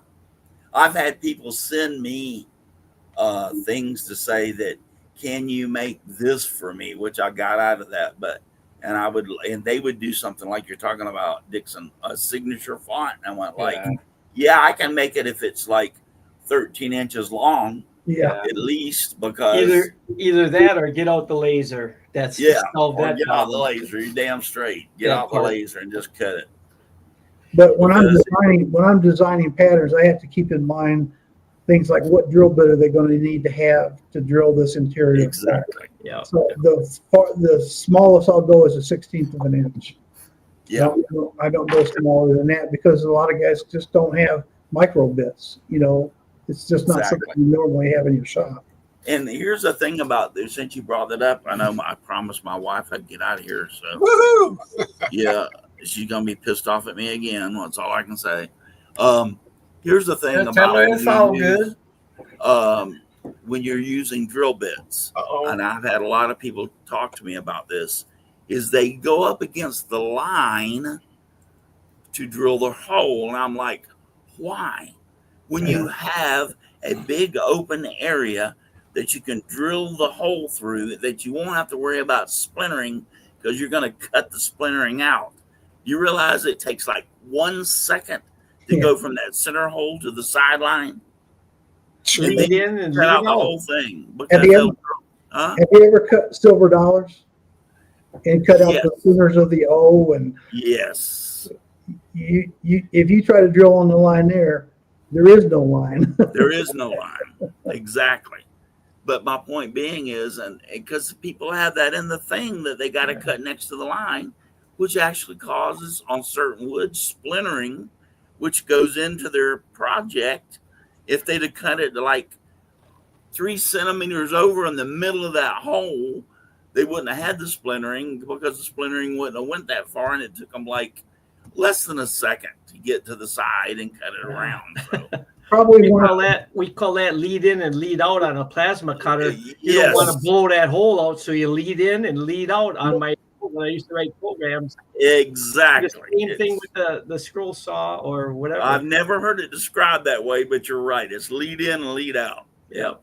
Speaker 1: I've had people send me things to say that, can you make this for me? Which I got out of that, and they would do something like you're talking about, Dixon, a signature font. And I went I can make it if it's like 13 inches long.
Speaker 3: Yeah.
Speaker 1: At least, because
Speaker 4: either that or get out the laser. That's solve that
Speaker 1: get out the
Speaker 4: problem.
Speaker 1: laser. You're damn straight. Get out the laser and just cut it.
Speaker 3: But when I'm designing patterns, I have to keep in mind things like what drill bit are they going to need to have to drill this interior.
Speaker 1: Exactly.
Speaker 4: Yeah.
Speaker 3: So the smallest I'll go is a 1/16 of an inch.
Speaker 1: Yeah.
Speaker 3: I don't go smaller than that because a lot of guys just don't have micro bits. It's just not something you normally have in your shop.
Speaker 1: And here's the thing about this, since you brought it up, I know I promised my wife I'd get out of here. So
Speaker 2: Woohoo!
Speaker 1: yeah, She's gonna be pissed off at me again. That's all I can say. Here's the thing
Speaker 6: Just tell her
Speaker 1: about
Speaker 6: it's all good.
Speaker 1: when you're using drill bits, and I've had a lot of people talk to me about this, is they go up against the line to drill the hole, and I'm like, why? When you have a big open area that you can drill the hole through, that you won't have to worry about splintering because you're going to cut the splintering out. You realize it takes like 1 second to go from that center hole to the sideline.
Speaker 4: Lead in and
Speaker 1: cut
Speaker 4: lead
Speaker 1: out the
Speaker 4: out.
Speaker 1: whole thing.
Speaker 3: Have you ever cut silver dollars and cut out the centers of the O? And
Speaker 1: yes,
Speaker 3: you if you try to drill on the line there is no line.
Speaker 1: There is no line. Exactly. But my point being is, and because people have that in the thing that they got to cut next to the line, which actually causes on certain wood splintering, which goes into their project. If they'd have cut it to like 3 centimeters over in the middle of that hole, they wouldn't have had the splintering, because the splintering wouldn't have went that far, and it took them like less than a second to get to the side and cut it around. So.
Speaker 3: Probably
Speaker 4: we call that lead in and lead out on a plasma cutter. You don't want to blow that hole out, so you lead in and lead out. On my when I used to write programs,
Speaker 1: exactly
Speaker 4: the same thing with the scroll saw or whatever.
Speaker 1: I've never heard it described that way, but you're right. It's lead in and lead out. Yep.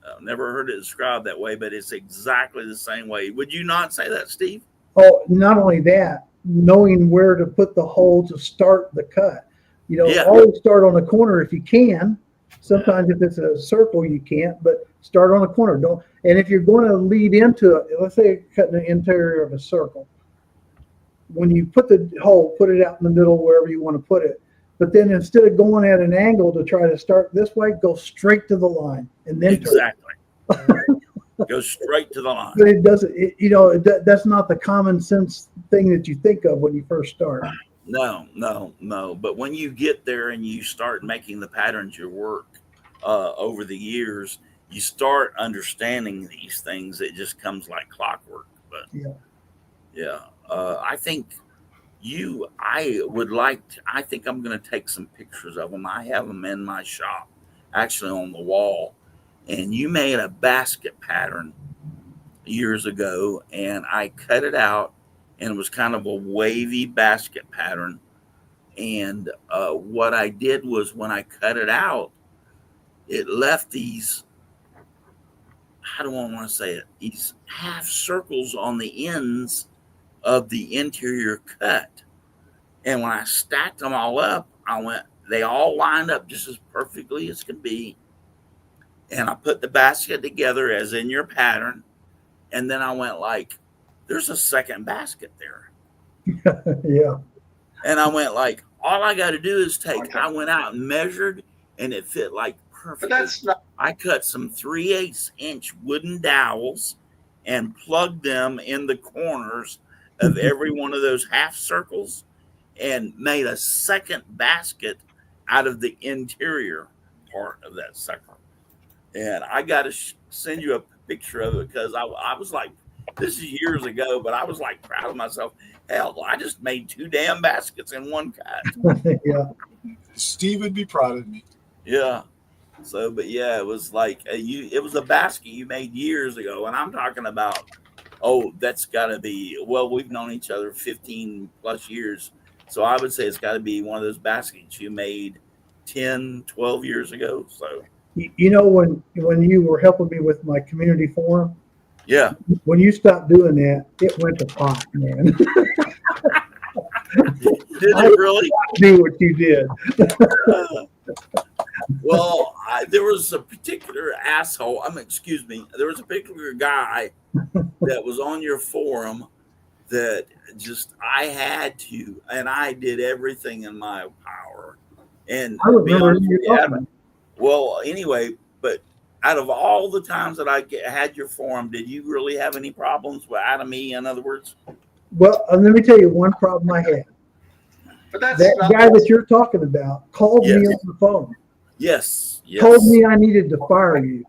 Speaker 1: I've never heard it described that way, but it's exactly the same way. Would you not say that, Steve?
Speaker 3: Oh, not only that, knowing where to put the hole to start the cut. You know, always start on the corner if you can. Sometimes if it's a circle, you can't, but start on the corner. Don't. And if you're going to lead into it, let's say you're cutting the interior of a circle. When you put the hole, put it out in the middle wherever you want to put it. But then instead of going at an angle to try to start this way, go straight to the line and then
Speaker 1: go straight to the line.
Speaker 3: But it doesn't. That's not the common sense thing that you think of when you first start.
Speaker 1: No. But when you get there and you start making the patterns your work over the years, you start understanding these things. It just comes like clockwork. But I think I think I'm going to take some pictures of them. I have them in my shop, actually on the wall. And you made a basket pattern years ago, and I cut it out. And it was kind of a wavy basket pattern. And what I did was when I cut it out, it left these, how do I want to say it? These half circles on the ends of the interior cut. And when I stacked them all up, they all lined up just as perfectly as can be. And I put the basket together as in your pattern. And then I went like, there's a second basket there.
Speaker 3: Yeah.
Speaker 1: And I went like, all I got to do is I went out and measured, and it fit like perfect.
Speaker 7: But that's not.
Speaker 1: I cut some 3/8 inch wooden dowels and plugged them in the corners of every one of those half circles and made a second basket out of the interior part of that sucker. And I got to send you a picture of it, because I was like, this is years ago, but I was like proud of myself. Hell, I just made 2 damn baskets in one cut.
Speaker 3: Yeah.
Speaker 2: Steve would be proud of me.
Speaker 1: Yeah. So, but yeah, it was like it was a basket you made years ago, and I'm talking about, that's got to be, we've known each other 15 plus years, so I would say it's got to be one of those baskets you made 10, 12 years ago. So,
Speaker 3: when you were helping me with my community forum.
Speaker 1: Yeah.
Speaker 3: When you stopped doing that, it went to pot, man.
Speaker 1: Did it really?
Speaker 3: Do what you did.
Speaker 1: Well, there was a particular asshole. Excuse me. There was a particular guy that was on your forum that just, I had to, and I did everything in my power. And
Speaker 3: I remember you talking.
Speaker 1: Well, anyway, but out of all the times that I had your forum, did you really have any problems out of me, in other words?
Speaker 3: Well, let me tell you one problem I had.
Speaker 7: But that's
Speaker 3: that
Speaker 7: not
Speaker 3: guy that you're talking about called me on the phone.
Speaker 1: Yes.
Speaker 3: Told me I needed to fire you.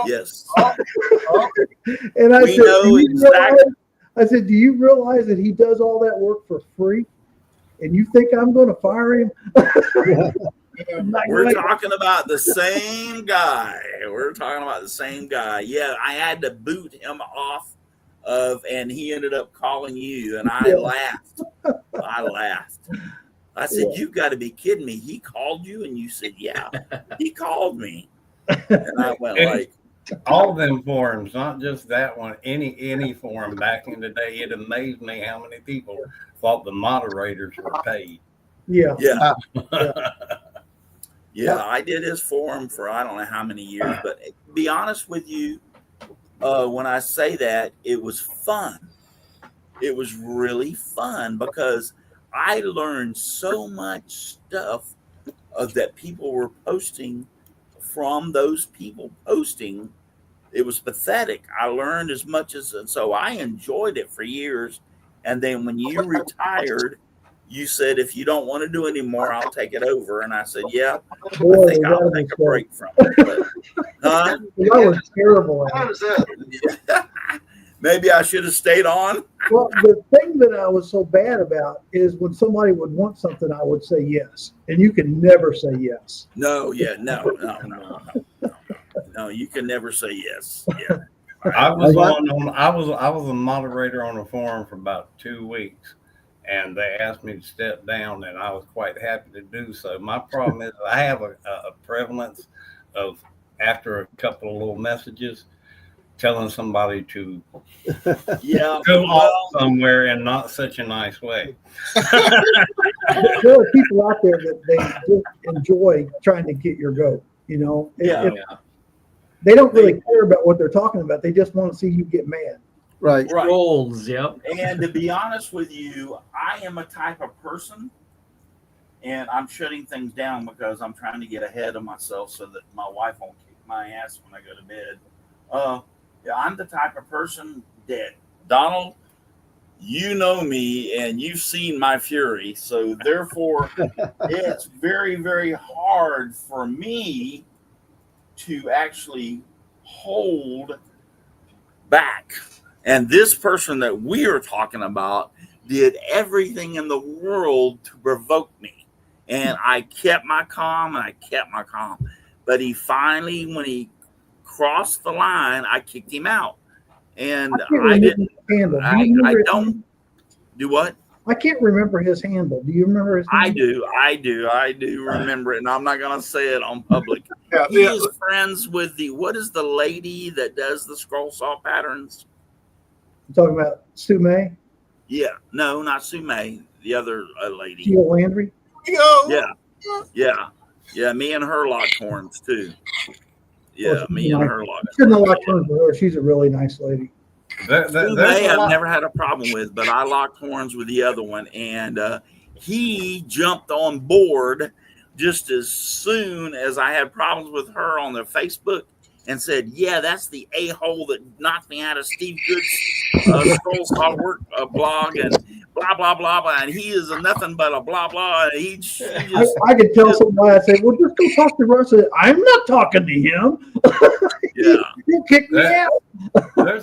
Speaker 1: Yes.
Speaker 3: And I said, do you realize that he does all that work for free? and you think I'm going to fire him?
Speaker 1: We're talking about the same guy. We're talking about the same guy. Yeah, I had to boot him off of, and he ended up calling you, and I laughed. I said, "You got to be kidding me. He called you?" And you said, "Yeah, he called me." And I went like,
Speaker 6: all them forums, not just that one, any forum back in the day, it amazed me how many people thought the moderators were paid.
Speaker 3: Yeah.
Speaker 1: Yeah, I did his forum for I don't know how many years, but to be honest with you, when I say that, it was fun. It was really fun because I learned so much stuff that people were posting from those people posting. It was pathetic. I learned as much as, and so I enjoyed it for years. And then when you retired, you said, if you don't want to do anymore, I'll take it over. And I said, yeah,
Speaker 3: Boy,
Speaker 1: I think I'll take a break from it. But,
Speaker 3: that was terrible.
Speaker 7: How does that?
Speaker 1: Maybe I should have stayed on.
Speaker 3: Well, the thing that I was so bad about is when somebody would want something, I would say yes. And you can never say yes.
Speaker 1: No, you can never say yes. Yeah.
Speaker 6: I was a moderator on a forum for about 2 weeks, and they asked me to step down, and I was quite happy to do so. My problem is I have a prevalence of, after a couple of little messages, telling somebody to go off somewhere in not such a nice way.
Speaker 3: There are people out there that they just enjoy trying to get your goat. You know, they don't really care about what they're talking about. They just want to see you get mad.
Speaker 7: Right.
Speaker 4: Trolls, yep.
Speaker 1: And to be honest with you, I am a type of person, and I'm shutting things down because I'm trying to get ahead of myself so that my wife won't kick my ass when I go to bed. I'm the type of person that, Donald, you know me and you've seen my fury. So therefore, it's very, very hard for me to actually hold back. And this person that we are talking about did everything in the world to provoke me. And I kept my calm. But he finally, when he crossed the line, I kicked him out. And I didn't handle. I don't do what?
Speaker 3: I can't remember his handle. Do you remember his handle?
Speaker 1: I do remember it, and I'm not gonna say it on public. He is friends with what is the lady that does the scroll saw patterns?
Speaker 3: You talking about Sue May?
Speaker 1: Yeah, no, not Sue May, the other lady.
Speaker 3: Sheila Landry?
Speaker 1: Yeah. Me and her locked horns too. Yeah, me and her locked.
Speaker 3: Shouldn't have locked horns with her. She's a really nice lady.
Speaker 1: Sue May I've never had a problem with, but I locked horns with the other one, and he jumped on board just as soon as I had problems with her on their Facebook and said, yeah, that's the a-hole that knocked me out of Steve Good's Scrollsaw Work blog and blah, blah, blah, blah. And he is nothing but a blah, blah.
Speaker 3: I could tell somebody, I say, well, just go talk to Russ. I'm not talking to him. He'll kick me out.
Speaker 1: So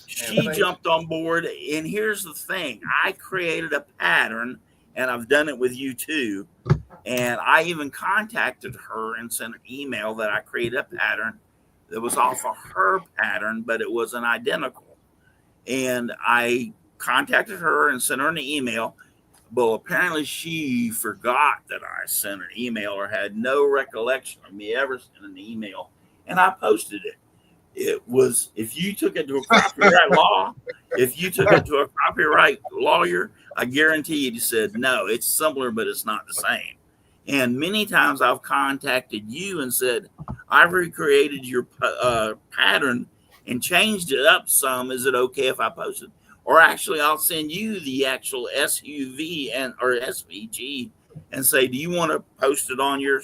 Speaker 1: she jumped on board. And here's the thing. I created a pattern, and I've done it with you too. And I even contacted her and sent an email that I created a pattern that was off of her pattern, but it wasn't identical. And I contacted her and sent her an email. Well, apparently she forgot that I sent an email or had no recollection of me ever sending an email. And I posted it. It was, if you took it to a copyright lawyer, I guarantee you said, no, it's similar, but it's not the same. And many times I've contacted you and said, I've recreated your pattern and changed it up some. Is it okay if I post it? Or actually, I'll send you the actual SUV or SVG and say, do you want to post it on your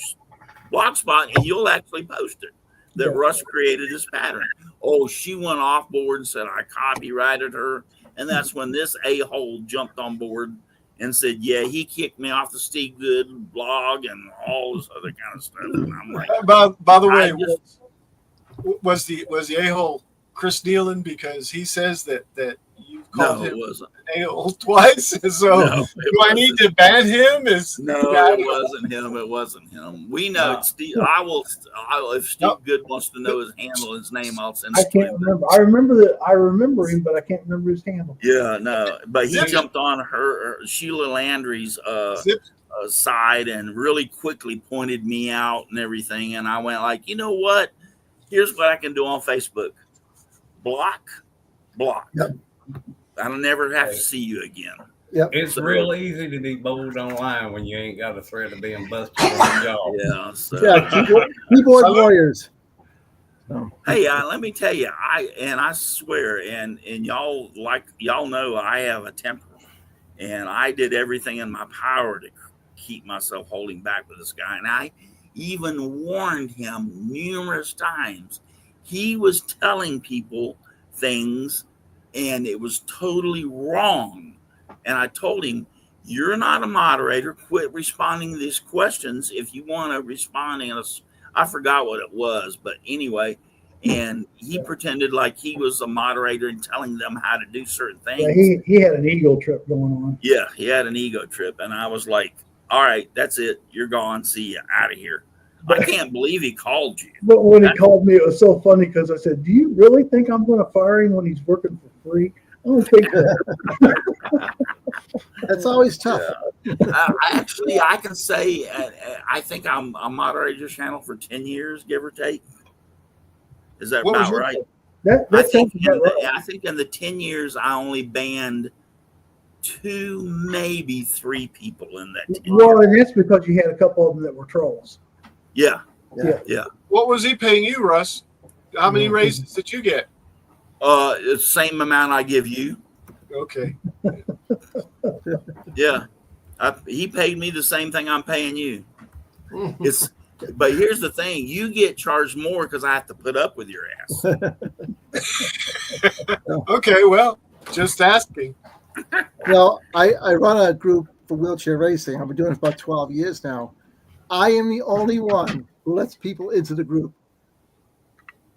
Speaker 1: blog spot? And you'll actually post it. That Russ created this pattern. Oh, she went off board and said I copyrighted her. And that's when this a-hole jumped on board and said, yeah, he kicked me off the Steve Good blog and all this other kind of stuff. And I'm like,
Speaker 2: by the way, was the a-hole Chris Nealon? Because he says that you called
Speaker 1: No, it
Speaker 2: him
Speaker 1: wasn't.
Speaker 2: a-hole twice. So
Speaker 1: No, it
Speaker 2: do I need to ban him?
Speaker 1: No, it wasn't him. It wasn't him. We know
Speaker 6: No.
Speaker 1: Steve. I will. If Steve
Speaker 2: Nope.
Speaker 1: Good wants to know his handle, his name, I'll send
Speaker 3: I
Speaker 1: it to
Speaker 3: can't
Speaker 1: him.
Speaker 3: remember. I remember that. I remember him, but I can't remember his handle.
Speaker 1: Yeah, no, but he
Speaker 2: Zip.
Speaker 1: jumped on her Sheila Landry's
Speaker 2: Zip.
Speaker 1: side and really quickly pointed me out and everything. And I went like, you know what? Here's what I can do on Facebook: block.
Speaker 7: Yep.
Speaker 1: I'll never have to see you again.
Speaker 7: Yep.
Speaker 6: It's
Speaker 1: So-
Speaker 6: real easy to be bold online when you ain't got a threat of being busted on the job.
Speaker 1: Yeah. So,
Speaker 7: Yeah. Keyboard warriors. So,
Speaker 1: hey, let me tell you, I swear, and y'all know I have a temper, and I did everything in my power to keep myself holding back with this guy, and I even warned him numerous times. He was telling people things, and it was totally wrong. And I told him, "You're not a moderator. Quit responding to these questions. If you want to respond in I forgot what it was, but anyway." And he pretended like he was a moderator and telling them how to do certain things.
Speaker 3: Yeah, he had an ego trip going on.
Speaker 1: Yeah, he had an ego trip, and I was like, "All right, that's it. You're gone. See you out of here." I can't believe he called you.
Speaker 3: But when he called me, it was so funny because I said, "Do you really think I'm going to fire him when he's working for free? I don't think that."
Speaker 7: that's always tough.
Speaker 1: I can say I think I'm a moderator your channel for 10 years, give or take. Is that
Speaker 2: What was
Speaker 1: about
Speaker 2: your-
Speaker 1: right?
Speaker 3: That's
Speaker 1: I think in the 10 years, I only banned 2, maybe 3 people in that 10
Speaker 3: well,
Speaker 1: years.
Speaker 3: and that's because you had a couple of them that were trolls.
Speaker 1: Yeah.
Speaker 2: What was he paying you, Russ? How many raises did you get?
Speaker 1: It's the same amount I give you.
Speaker 2: Okay.
Speaker 1: Yeah. He paid me the same thing I'm paying you. But here's the thing: you get charged more because I have to put up with your ass.
Speaker 2: Okay. Well, just asking.
Speaker 7: Well, I run a group for wheelchair racing. I've been doing it for about 12 years now. I am the only one who lets people into the group.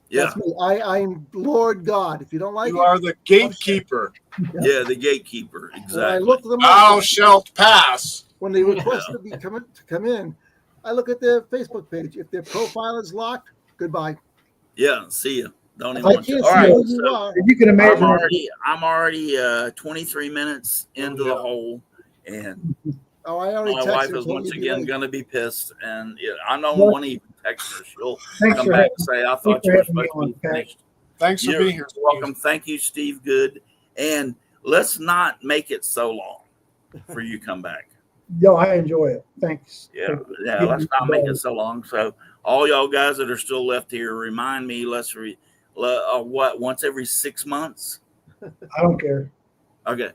Speaker 1: Yeah,
Speaker 7: That's me. I'm Lord God. If you don't like
Speaker 2: You
Speaker 7: it,
Speaker 2: are the gatekeeper.
Speaker 1: yeah, the gatekeeper.
Speaker 7: when I
Speaker 1: Exactly.
Speaker 7: look them
Speaker 2: Thou
Speaker 7: up,
Speaker 2: shalt pass.
Speaker 7: when they request to come in, I look at their Facebook page. If their profile is locked, goodbye.
Speaker 1: Yeah, see you. Don't
Speaker 7: If
Speaker 1: even
Speaker 7: I
Speaker 1: want you.
Speaker 7: can't
Speaker 1: All
Speaker 7: see
Speaker 1: right,
Speaker 7: who you
Speaker 1: so
Speaker 7: are,
Speaker 3: And you can imagine.
Speaker 1: I'm already 23 minutes into the hole, and
Speaker 7: I already
Speaker 1: my
Speaker 7: texted
Speaker 1: wife
Speaker 7: her,
Speaker 1: is
Speaker 7: told
Speaker 1: once
Speaker 7: you to be
Speaker 1: again
Speaker 7: late.
Speaker 1: going to be pissed, and I don't
Speaker 3: Well,
Speaker 1: want to even text her. She'll
Speaker 3: Thanks
Speaker 1: come
Speaker 3: for
Speaker 1: back
Speaker 3: having,
Speaker 1: and say, "I
Speaker 3: thanks
Speaker 1: thought
Speaker 3: for
Speaker 1: you were
Speaker 3: having me
Speaker 1: supposed to
Speaker 3: on,
Speaker 1: be
Speaker 3: Pat.
Speaker 1: finished."
Speaker 2: Thanks for
Speaker 1: You're
Speaker 2: being here.
Speaker 1: welcome. Thank you, Steve Good, and let's not make it so long for you to come back.
Speaker 3: Yo, I enjoy it. Thanks.
Speaker 1: Yeah, let's not make it so long. So all y'all guys that are still left here, remind me. Once every 6 months.
Speaker 3: I don't care.
Speaker 1: Okay.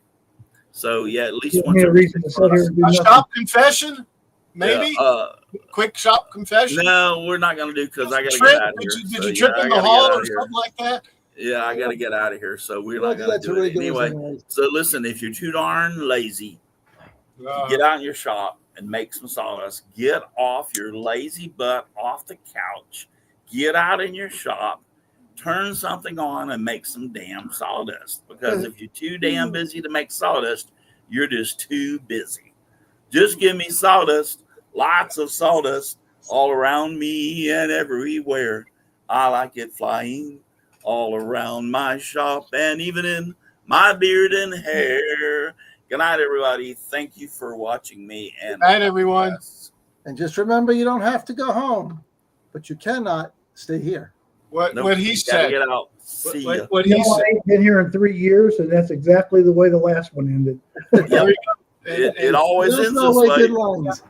Speaker 1: So yeah, at least
Speaker 3: Give
Speaker 1: once
Speaker 3: me a
Speaker 1: every
Speaker 3: reason to
Speaker 1: 6
Speaker 3: sit here
Speaker 1: months.
Speaker 3: and do
Speaker 2: A
Speaker 3: nothing.
Speaker 2: shop confession? Maybe?
Speaker 1: Yeah,
Speaker 2: Quick shop confession?
Speaker 1: no, we're not going to do because I got to
Speaker 2: Trip?
Speaker 1: get out of here.
Speaker 2: Did
Speaker 1: So,
Speaker 2: you trip
Speaker 1: yeah,
Speaker 2: in
Speaker 1: I
Speaker 2: the
Speaker 1: gotta
Speaker 2: hall
Speaker 1: get out
Speaker 2: or
Speaker 1: of here.
Speaker 2: something like that?
Speaker 1: Yeah, I got to get out of here. So we're
Speaker 7: We
Speaker 1: not
Speaker 7: don't do
Speaker 1: going
Speaker 7: that
Speaker 1: to
Speaker 7: to
Speaker 1: do it
Speaker 7: regulars
Speaker 1: anyway.
Speaker 7: anyways.
Speaker 1: So listen, if you're too darn lazy, get out in your shop and make some sawdust. Get off your lazy butt off the couch. Get out in your shop, turn something on, and make some damn sawdust. Because if you're too damn busy to make sawdust, you're just too busy. Just give me sawdust, lots of sawdust all around me and everywhere. I like it flying all around my shop and even in my beard and hair. Good night, everybody. Thank you for watching me. And
Speaker 2: Good night, everyone.
Speaker 7: And just remember, you don't have to go home, but you cannot stay here.
Speaker 2: What he
Speaker 1: gotta
Speaker 2: said.
Speaker 1: get out. See ya.
Speaker 2: What
Speaker 3: You
Speaker 2: he
Speaker 3: know, I
Speaker 2: said.
Speaker 3: ain't been here in 3 years, and that's exactly the way the last one ended.
Speaker 1: Yep.
Speaker 2: And-
Speaker 1: It always
Speaker 7: There's
Speaker 1: ends
Speaker 7: no
Speaker 1: this
Speaker 7: way
Speaker 1: way.
Speaker 7: good lines.